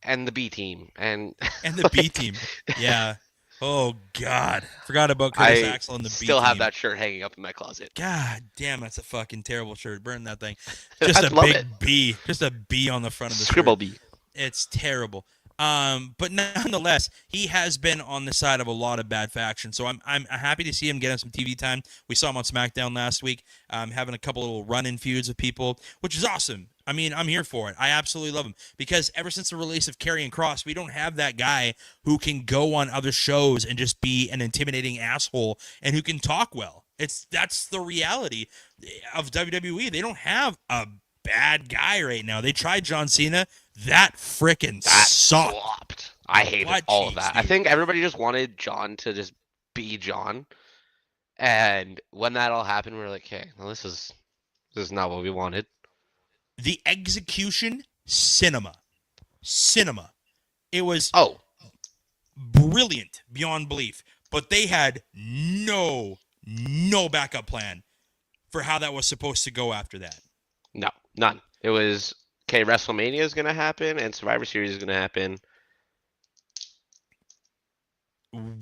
And the B team. And the B team. Yeah. Oh, God. Forgot about Curtis Axel and the B team. Still have that shirt hanging up in my closet. God damn, that's a fucking terrible shirt. Burn that thing. Just a love big it. B. Just a B on the front of the Scribble shirt. B. It's terrible. But nonetheless, he has been on the side of a lot of bad factions. So I'm happy to see him getting some TV time. We saw him on SmackDown last week, having a couple little run-in feuds with people, which is awesome. I mean, I'm here for it. I absolutely love him because ever since the release of Karrion Kross, we don't have that guy who can go on other shows and just be an intimidating asshole and who can talk well. That's the reality of WWE. They don't have a bad guy right now. They tried John Cena. That frickin' flopped. I hated all of that. Dude. I think everybody just wanted John to just be John. And when that all happened, we were like, "Hey, well, this is not what we wanted." The execution, cinema. It was brilliant beyond belief. But they had no backup plan for how that was supposed to go after that. No, none. It was, okay, WrestleMania is going to happen and Survivor Series is going to happen.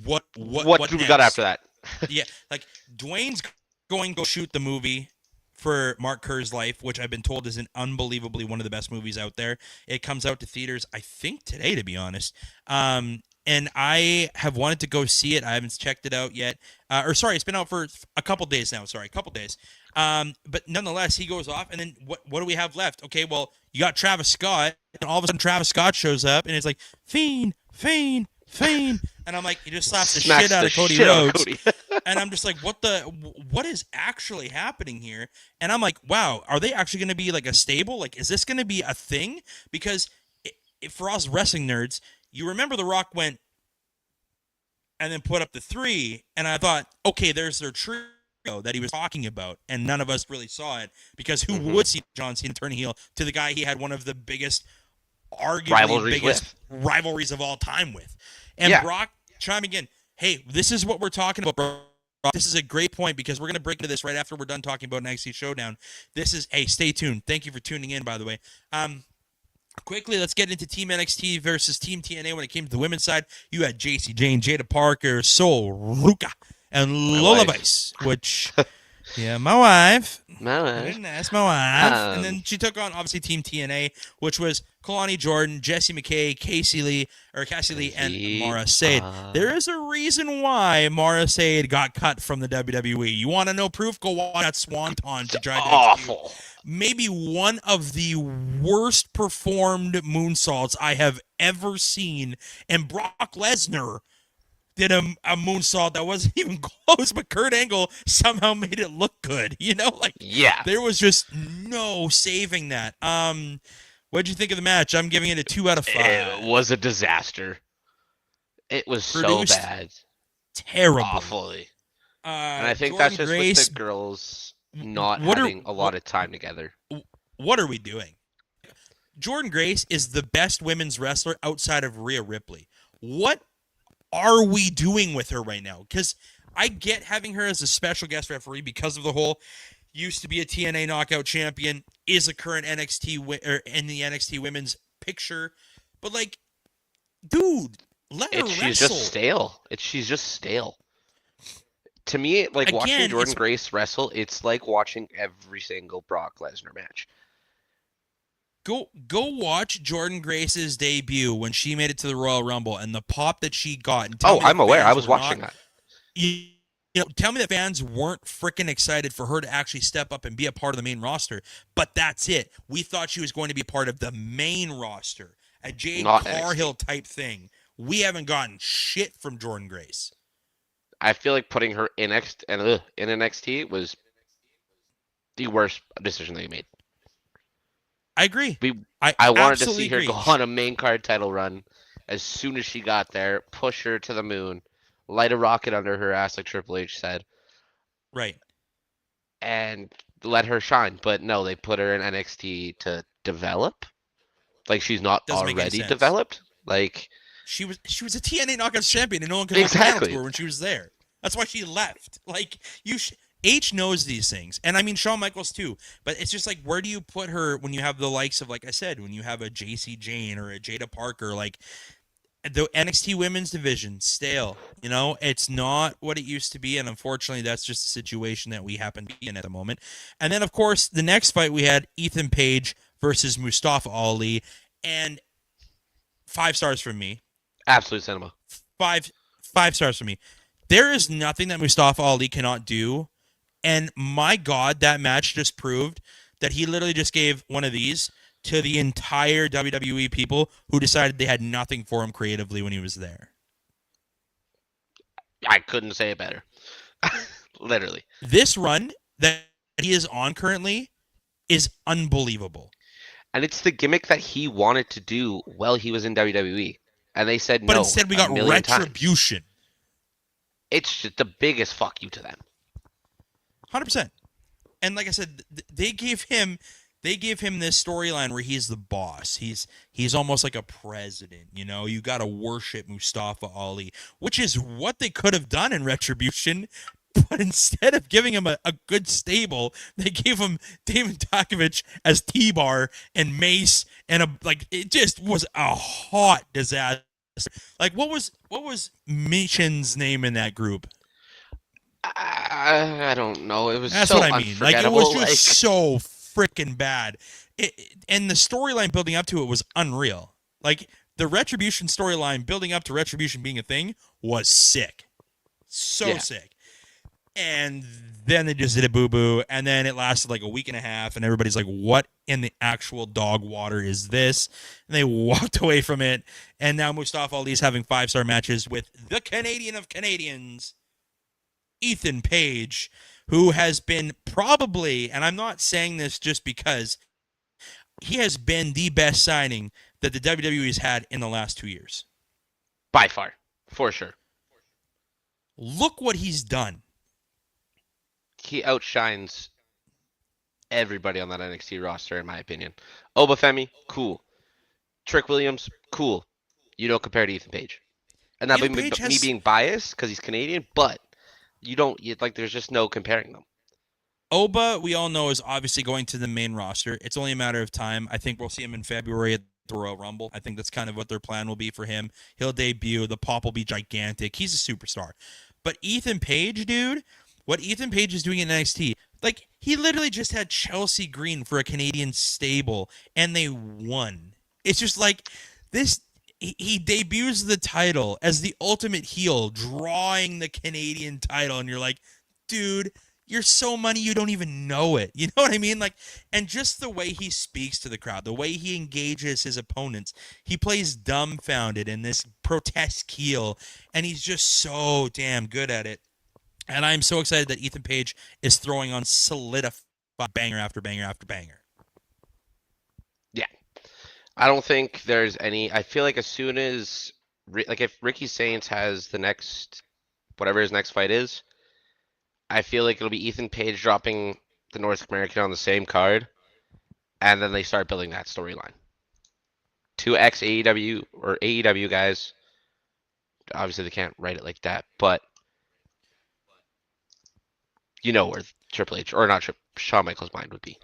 What do we got after that? Yeah, like Dwayne's going to go shoot the movie for Mark Kerr's Life, which I've been told is an unbelievably one of the best movies out there. It comes out to theaters, I think today, to be honest. And I have wanted to go see it. I haven't checked it out yet. It's been out for a couple days now. But nonetheless, he goes off, and then what do we have left? Okay, well, you got Travis Scott, and all of a sudden Travis Scott shows up, and it's like, Fiend. And I'm like, he just slaps the shit out of Cody Rhodes. And I'm just like, what is actually happening here? And I'm like, wow, are they actually going to be like a stable? Like, is this going to be a thing? Because for us wrestling nerds, you remember The Rock went and then put up the 3, and I thought, okay, there's their trio that he was talking about, and none of us really saw it because who would see John Cena turn heel to the guy he had one of the biggest, arguably rivalries of all time with? And Brock chiming in, hey, this is what we're talking about, bro. This is a great point because we're going to break into this right after we're done talking about NXT Showdown. Stay tuned. Thank you for tuning in, by the way. Quickly, let's get into Team NXT versus Team TNA. When it came to the women's side, you had JC Jane, Jada Parker, Sol, Ruka, and Lola Vice, which Yeah, my wife. My Very wife. nice, my wife. And Um, then she took on obviously Team TNA, which was Kalani Jordan, Jessie McKay, Cassie Lee, and the Mara Sade. There is a reason why Mara Sade got cut from the WWE. You want to know proof? Go watch that Swanton she tried to execute. awful. Maybe one of the worst performed moonsaults I have ever seen. And Brock Lesnar did a moonsault that wasn't even close, but Kurt Angle somehow made it look good. Like Yeah, there was just no saving that. What'd you think of the match? I'm giving it a 2 out of 5. it was a disaster. It was so Produced bad, terribly. awfully. And I think Jordan that's just Grace, with the girls not what having a lot of time together. What are we doing? Jordan Grace is the best women's wrestler outside of Rhea Ripley. What are we doing with her right now? Because I get having her as a special guest referee because of the whole used to be a TNA knockout champion, is a current or in the NXT women's picture, but like, dude, let her wrestle. She's just stale. She's just stale. To me, like watching Jordan Grace wrestle, it's like watching every single Brock Lesnar match. Go watch Jordan Grace's debut when she made it to the Royal Rumble and the pop that she got. And I'm aware. I was watching that. Tell me that fans weren't freaking excited for her to actually step up and be a part of the main roster. But that's it. We thought she was going to be part of the main roster, a Jade Cargill type thing. We haven't gotten shit from Jordan Grace. I feel like putting her in NXT was the worst decision they made. I agree. I wanted to see her go on a main card title run as soon as she got there, push her to the moon, light a rocket under her ass like Triple H said. Right. And let her shine. But no, they put her in NXT to develop. Like she's not already developed. Like she was a TNA Knockouts champion and no one could look down to her when she was there. That's why she left. Like H knows these things. And I mean, Shawn Michaels too. But it's just like, where do you put her when you have the likes of, like I said, when you have a JC Jane or a Jada Parker, like the NXT women's division, stale. It's not what it used to be. And unfortunately, that's just the situation that we happen to be in at the moment. And then, of course, the next fight we had Ethan Page versus Mustafa Ali. And 5 stars from me. Absolute cinema. 5 stars from me. There is nothing that Mustafa Ali cannot do. And my God, that match just proved that he literally just gave one of these to the entire WWE people who decided they had nothing for him creatively when he was there. I couldn't say it better. Literally. This run that he is on currently is unbelievable. And it's the gimmick that he wanted to do while he was in WWE. And they said no. But instead we got Retribution. Times. It's just the biggest fuck you to them. 100%. And like I said, they gave him this storyline where he's the boss. He's almost like a president, You got to worship Mustafa Ali, which is what they could have done in Retribution. But instead of giving him a good stable, they gave him Damon Takovich as T-Bar and Mace, and it just was a hot disaster. Like what was Michin's name in that group? I don't know. It was That's so what I mean. Like it was just so freaking bad. And the storyline building up to it was unreal. Like the Retribution storyline building up to Retribution being a thing was sick. Sick. And then they just did a boo-boo, and then it lasted like a week and a half, and everybody's like, what in the actual dog water is this? And they walked away from it, and now Mustafa Ali's having 5-star matches with the Canadian of Canadians, Ethan Page, who has been probably, and I'm not saying this just because, he has been the best signing that the WWE has had in the last 2 years. By far. For sure. Look what he's done. He outshines everybody on that NXT roster, in my opinion. Obafemi, cool. Trick Williams, cool. You don't compare to Ethan Page. And that me being biased because he's Canadian, but there's just no comparing them. Oba, we all know, is obviously going to the main roster. It's only a matter of time. I think we'll see him in February at the Royal Rumble. I think that's kind of what their plan will be for him. He'll debut. The pop will be gigantic. He's a superstar. But Ethan Page, dude, what Ethan Page is doing in NXT, like he literally just had Chelsea Green for a Canadian stable and they won. It's just like this. He debuts the title as the ultimate heel, drawing the Canadian title, and you're like, dude, you're so money you don't even know it. You know what I mean? Like, and just the way he speaks to the crowd, the way he engages his opponents, he plays dumbfounded in this grotesque heel, and he's just so damn good at it. And I'm so excited that Ethan Page is throwing on solidified banger after banger after banger. Yeah. I don't think there's any. I feel like as soon as, like, if Ricky Saints has the next, whatever his next fight is, I feel like it'll be Ethan Page dropping the North American on the same card, and then they start building that storyline. Two ex AEW or AEW guys. Obviously, they can't write it like that, but you know where Triple H, or not, Shawn Michaels' mind would be.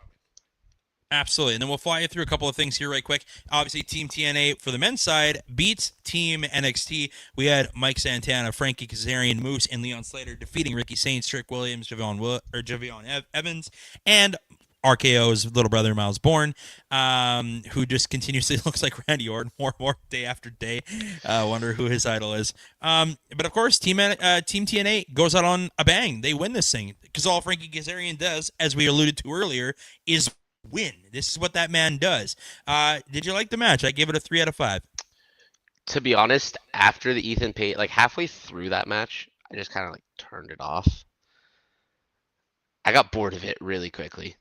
Absolutely. And then we'll fly you through a couple of things here right quick. Obviously, Team TNA for the men's side beats Team NXT. We had Mike Santana, Frankie Kazarian, Moose, and Leon Slater defeating Ricky Saints, Trick Williams, Javion Evans, and RKO's little brother, Miles Bourne, who just continuously looks like Randy Orton more and more day after day. Wonder who his idol is. But of course, Team TNA goes out on a bang. They win this thing because all Frankie Kazarian does, as we alluded to earlier, is win. This is what that man does. Did you like the match? I gave it a 3 out of 5. To be honest, after the Ethan Page, like halfway through that match, I just kind of like turned it off. I got bored of it really quickly.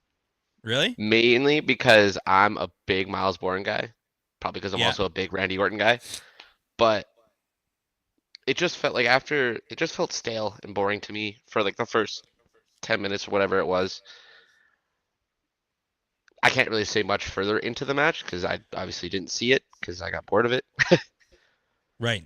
Really? Mainly because I'm a big Miles Bourne guy. Probably because I'm also a big Randy Orton guy. But it just felt like it just felt stale and boring to me for like the first 10 minutes or whatever it was. I can't really say much further into the match because I obviously didn't see it because I got bored of it. Right.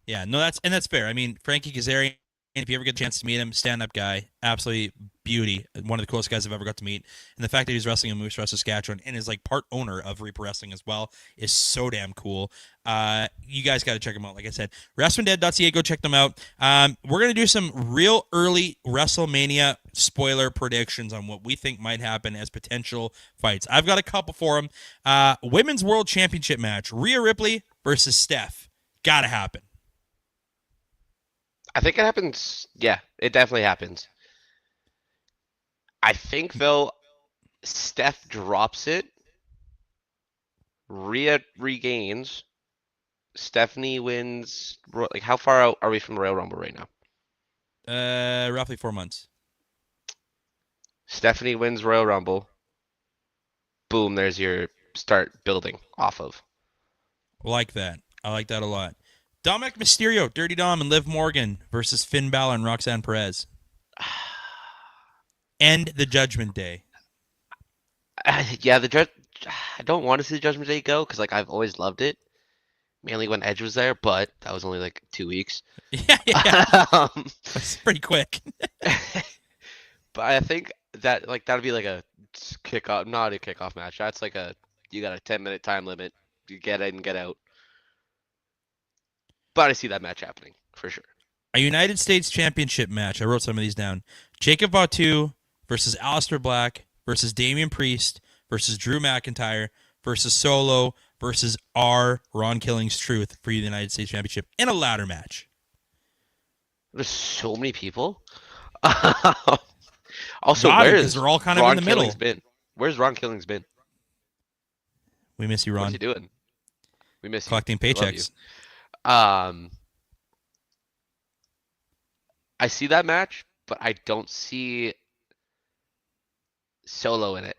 Yeah, no, that's fair. I mean, Frankie Kazarian, if you ever get a chance to meet him, stand-up guy, absolutely beauty, one of the coolest guys I've ever got to meet. And the fact that he's wrestling in Moose Ross, Saskatchewan, and is like part owner of Reaper Wrestling as well is so damn cool. You guys got to check them out. Like I said, WrestlingDead.ca, go check them out. We're going to do some real early WrestleMania spoiler predictions on what we think might happen as potential fights. I've got a couple for them. Women's World Championship match, Rhea Ripley versus Steph. Got to happen. I think it happens. Yeah, it definitely happens. I think, though, Steph drops it. Rhea regains. Stephanie wins. Like, how far out are we from the Royal Rumble right now? Roughly 4 months. Stephanie wins Royal Rumble. Boom, there's your start building off of. Like that. I like that a lot. Dominic Mysterio, Dirty Dom, and Liv Morgan versus Finn Balor and Roxanne Perez. End the Judgment Day. Yeah, I don't want to see the Judgment Day go because like I've always loved it, mainly when Edge was there, but that was only like 2 weeks. Yeah. That's pretty quick. But I think that like that'd be like a kickoff, not a kickoff match. That's like you got a 10-minute time limit. You get in and get out. But I see that match happening for sure. A United States Championship match. I wrote some of these down. Jacob Fatu versus Aleister Black versus Damian Priest versus Drew McIntyre versus Solo versus Ron Killing's Truth for the United States Championship in a ladder match. There's so many people. Also, because they're all kind of in the middle. Where's Ron Killing's been? We miss you, Ron. What's he doing? We miss collecting you. Paychecks. I see that match, but I don't see Solo in it.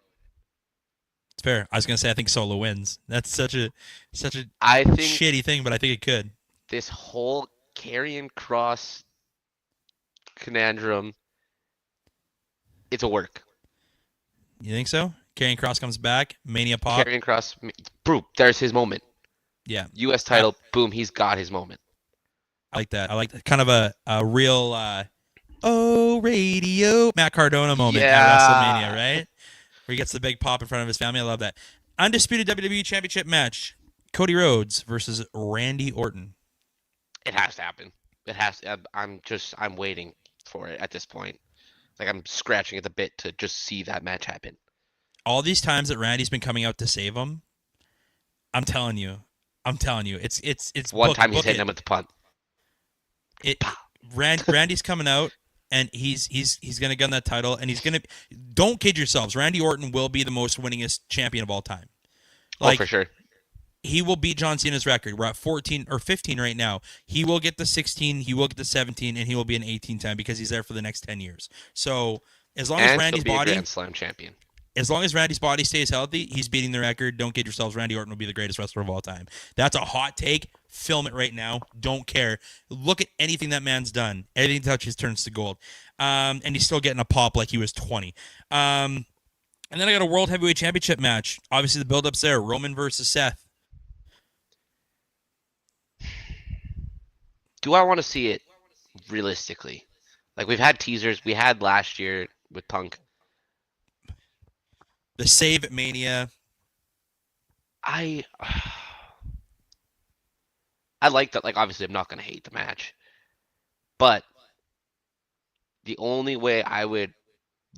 It's fair. I was gonna say I think Solo wins. That's such a I think shitty thing, but I think it could. This whole Karrion Kross conundrum, it's a work. You think so? Karrion Kross comes back, Mania pop. Karrion Kross, boom, there's his moment. Yeah. U.S. title, boom, he's got his moment. I like that. I like that. Kind of a real radio Matt Cardona moment at WrestleMania, right? Where he gets the big pop in front of his family. I love that. Undisputed WWE Championship match. Cody Rhodes versus Randy Orton. It has to happen. It has. I'm waiting for it at this point. Like I'm scratching at the bit to just see that match happen. All these times that Randy's been coming out to save him, I'm telling you, it's One book time he's book hitting it. him with the punt. It Pow. Randy's coming out and he's gonna gun that title and he's gonna. Don't kid yourselves. Randy Orton will be the most winningest champion of all time. Oh, for Like sure. he will beat John Cena's record. We're at 14 or 15 right now. He will get the 16, he will get the 17, and he will be an 18 time because he's there for the next 10 years. So as long as And he'll Randy's be a body, Grand Slam champion. as long as Randy's body stays healthy, he's beating the record. Don't kid yourselves. Randy Orton will be the greatest wrestler of all time. That's a hot take. Film it right now. Don't care. Look at anything that man's done. Anything he touches turns to gold. And he's still getting a pop like he was 20. And then I got a World Heavyweight Championship match. Obviously, the build-up's there. Roman versus Seth. Do I want to see it realistically? Like we've had teasers. We had last year with Punk. The save at Mania. I I like that. Like obviously, I'm not gonna hate the match, but the only way I would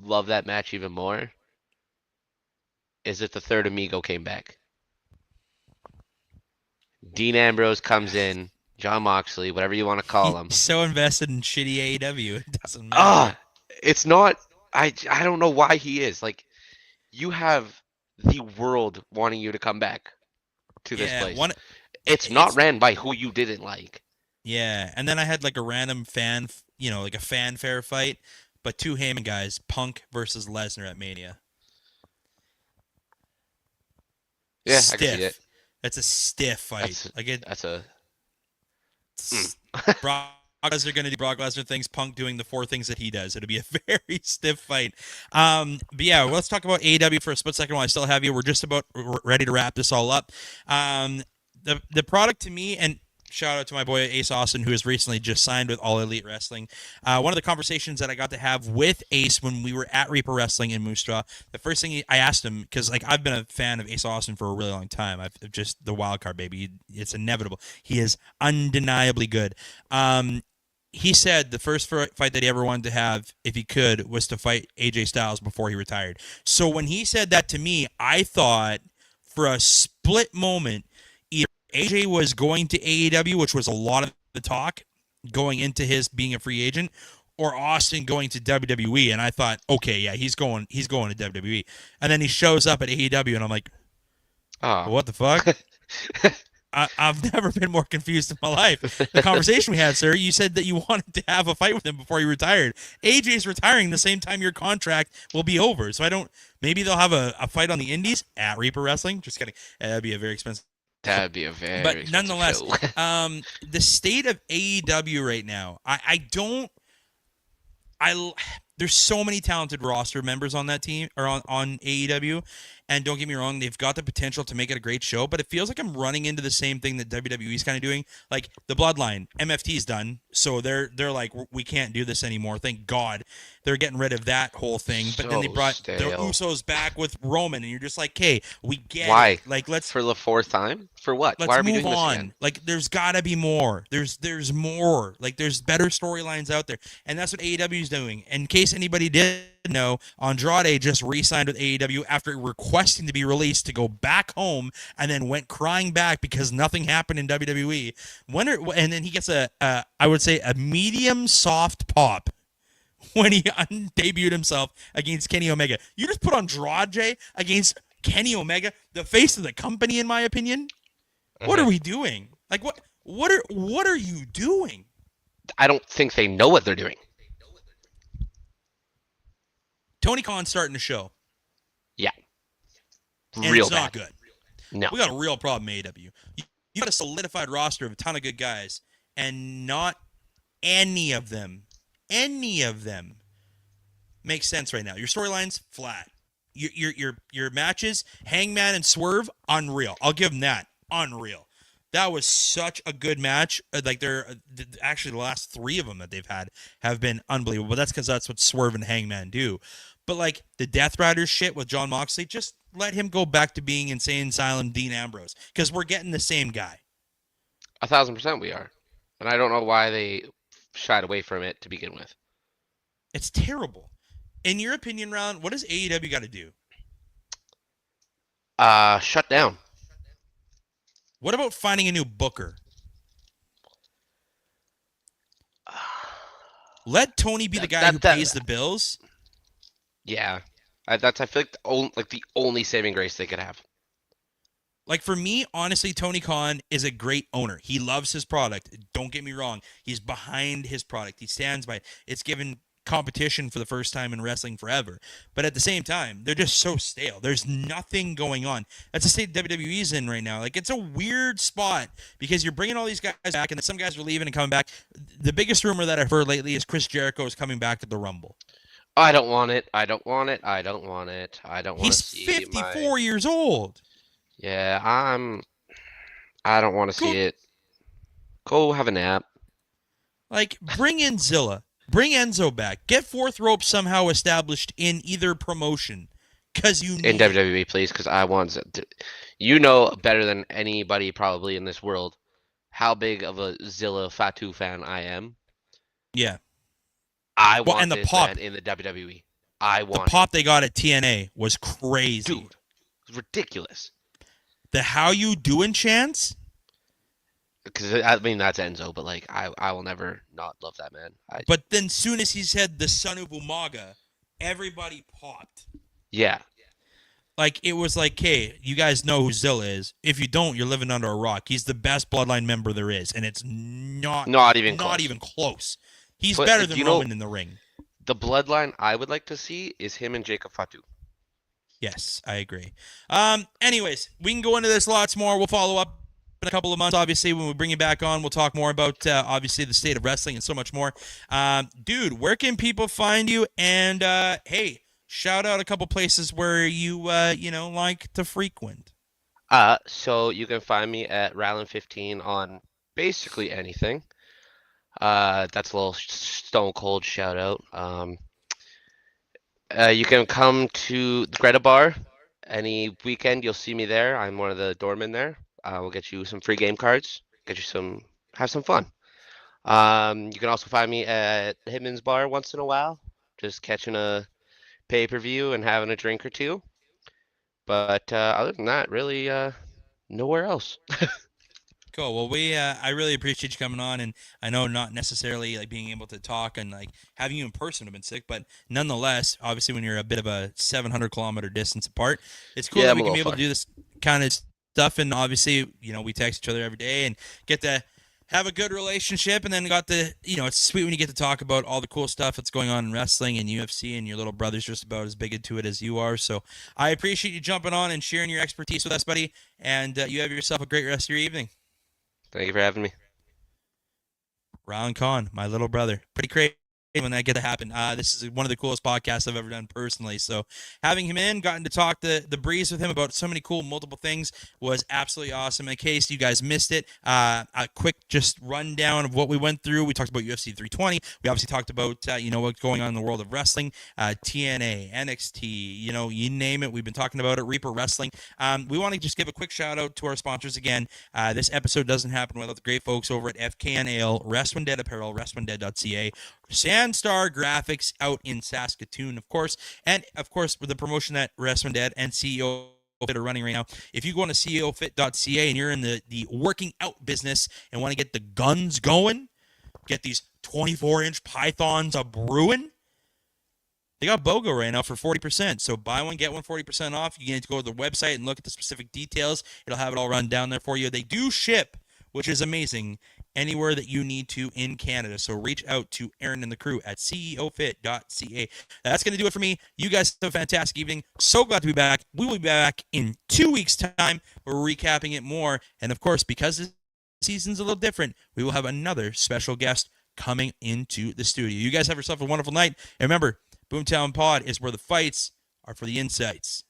love that match even more is if the third amigo came back. Dean Ambrose comes in, John Moxley, whatever you want to call him. He's so invested in shitty AEW. It doesn't matter. It's not. I don't know why he is. Like you have the world wanting you to come back to this place. It's not ran by who you didn't like. Yeah, and then I had like a random like a fanfare fight, but two Heyman guys, Punk versus Lesnar at Mania. Yeah, Stiff. I can see it. That's a stiff fight. Brock Lesnar going to do Brock Lesnar things, Punk doing the 4 things that he does. It'll be a very stiff fight. But yeah, let's talk about AEW for a split second while I still have you. We're just about ready to wrap this all up. The product to me, and shout out to my boy Ace Austin, who has recently just signed with All Elite Wrestling. One of the conversations that I got to have with Ace when we were at Reaper Wrestling in Moose Jaw, the first thing I asked him, because like I've been a fan of Ace Austin for a really long time. I've just the wild card baby. It's inevitable. He is undeniably good. He said the first fight that he ever wanted to have, if he could, was to fight AJ Styles before he retired. So when he said that to me, I thought for a split moment, either AJ was going to AEW, which was a lot of the talk going into his being a free agent, or Austin going to WWE. And I thought, okay, yeah, he's going to WWE. And then he shows up at AEW, and I'm like, what the fuck? I've never been more confused in my life. The conversation we had, sir, you said that you wanted to have a fight with him before you retired. AJ's retiring the same time your contract will be over. So maybe they'll have a fight on the indies at Reaper Wrestling. Just kidding. That'd be a very expensive. That'd be a very But expensive nonetheless, show. the state of AEW right now, there's so many talented roster members on that team or on AEW, and don't get me wrong, they've got the potential to make it a great show, but it feels like I'm running into the same thing that WWE's kind of doing. Like the Bloodline, MFT's done, so they're like, we can't do this anymore. Thank God they're getting rid of that whole thing. But then they brought the Usos back with Roman, and you're just like, hey, we get it. Like let's for the 4th time for what? Let's Why are we move doing on. this again? Like, there's gotta be more. There's more. Like, there's better storylines out there, and that's what AEW is doing. In case anybody didn't know, Andrade just re-signed with AEW after requesting to be released to go back home, and then went crying back because nothing happened in WWE. And then he gets I would say a medium soft pop when he debuted himself against Kenny Omega. You just put Andrade against Kenny Omega, the face of the company, in my opinion. What are we doing? Like what are you doing? I don't think they know what they're doing. Tony Khan's starting the show. Yeah. And Real it's bad. not good. No. We got a real problem, AEW. You got a solidified roster of a ton of good guys, and not any of them make sense right now. Your storyline's flat. Your matches, Hangman and Swerve, unreal. I'll give them that. Unreal. That was such a good match. Like actually the last 3 of them that they've had have been unbelievable. That's because that's what Swerve and Hangman do. But like the Death Riders shit with John Moxley, just let him go back to being Insane Asylum Dean Ambrose, because we're getting the same guy. 1,000% we are. And I don't know why they shied away from it to begin with. It's terrible. In your opinion, Rylan, what does AEW got to do? Shut down. What about finding a new booker? Let Tony be the guy who pays the bills. Yeah, I feel like the only saving grace they could have. Like, for me, honestly, Tony Khan is a great owner. He loves his product. Don't get me wrong. He's behind his product. He stands by it. It's given competition for the first time in wrestling forever. But at the same time, they're just so stale. There's nothing going on. That's the state WWE's in right now. Like, it's a weird spot because you're bringing all these guys back, and then some guys are leaving and coming back. The biggest rumor that I've heard lately is Chris Jericho is coming back to the Rumble. I don't want it. I don't want it. I don't want it. I don't want to see. He's 54 years old. Yeah, I don't want to see it. Go have a nap. Like, bring in Zilla. Bring Enzo back. Get Fourth Rope somehow established in either promotion. Because you need in WWE, please, because I want to. You know better than anybody probably in this world how big of a Zilla Fatu fan I am. Yeah. I want and the this pop man in the WWE. I want the pop they got at TNA was crazy. Dude, it's ridiculous. The How You Doing chants? Because, I mean, that's Enzo, but, like, I will never not love that man. But then soon as he said the son of Umaga, everybody popped. Yeah. Like, it was like, hey, you guys know who Zilla is. If you don't, you're living under a rock. He's the best bloodline member there is, and it's not even close. He's better than Roman in the ring. The bloodline I would like to see is him and Jacob Fatu. Yes, I agree. Anyways, we can go into this lots more. We'll follow up in a couple of months. Obviously, when we bring you back on, we'll talk more about, obviously, the state of wrestling and so much more. Dude, where can people find you? And, hey, shout out a couple places where you, like to frequent. So you can find me at Rylan15 on basically anything. That's a little stone cold shout out. You can come to the Greta Bar any weekend. You'll see me there. I'm one of the doormen there. We'll get you some free game cards. Have some fun. You can also find me at Hitman's Bar once in a while, just catching a pay-per-view and having a drink or two. But other than that, really nowhere else. Cool. Well, I really appreciate you coming on, and I know not necessarily like being able to talk and like having you in person have been sick, but nonetheless, obviously when you're a bit of a 700-kilometer distance apart, it's cool that we can be able to do this kind of stuff. And obviously, we text each other every day and get to have a good relationship, and then it's sweet when you get to talk about all the cool stuff that's going on in wrestling and UFC, and your little brother's just about as big into it as you are. So I appreciate you jumping on and sharing your expertise with us, buddy, and you have yourself a great rest of your evening. Thank you for having me. Rylan Kaun, my little brother. Pretty crazy when that get to happen. This is one of the coolest podcasts I've ever done personally. So having him in, gotten to talk the breeze with him about so many cool multiple things was absolutely awesome. In case you guys missed it, a quick just rundown of what we went through. We talked about UFC 320. We obviously talked about what's going on in the world of wrestling, TNA, NXT, you name it. We've been talking about it. Reaper Wrestling. We want to just give a quick shout out to our sponsors again. This episode doesn't happen without the great folks over at FKN Ale, Rest When Dead Apparel, restwhendead.ca, Sandstar Graphics out in Saskatoon, of course. And, of course, with the promotion that Wrestling Dead and CEO Fit are running right now. If you go on to ceofit.ca and you're in the working out business and want to get the guns going, get these 24-inch pythons a brewing, they got BOGO right now for 40%. So buy one, get one 40% off. You need to go to the website and look at the specific details. It'll have it all run down there for you. They do ship, which is amazing, anywhere that you need to in Canada. So reach out to Aaron and the crew at ceofit.ca. That's going to do it for me. You guys have a fantastic evening. So glad to be back. We will be back in 2 weeks' time. We're recapping it more. And, of course, because this season's a little different, we will have another special guest coming into the studio. You guys have yourself a wonderful night. And remember, Boomtown Pod is where the fights are for the insights.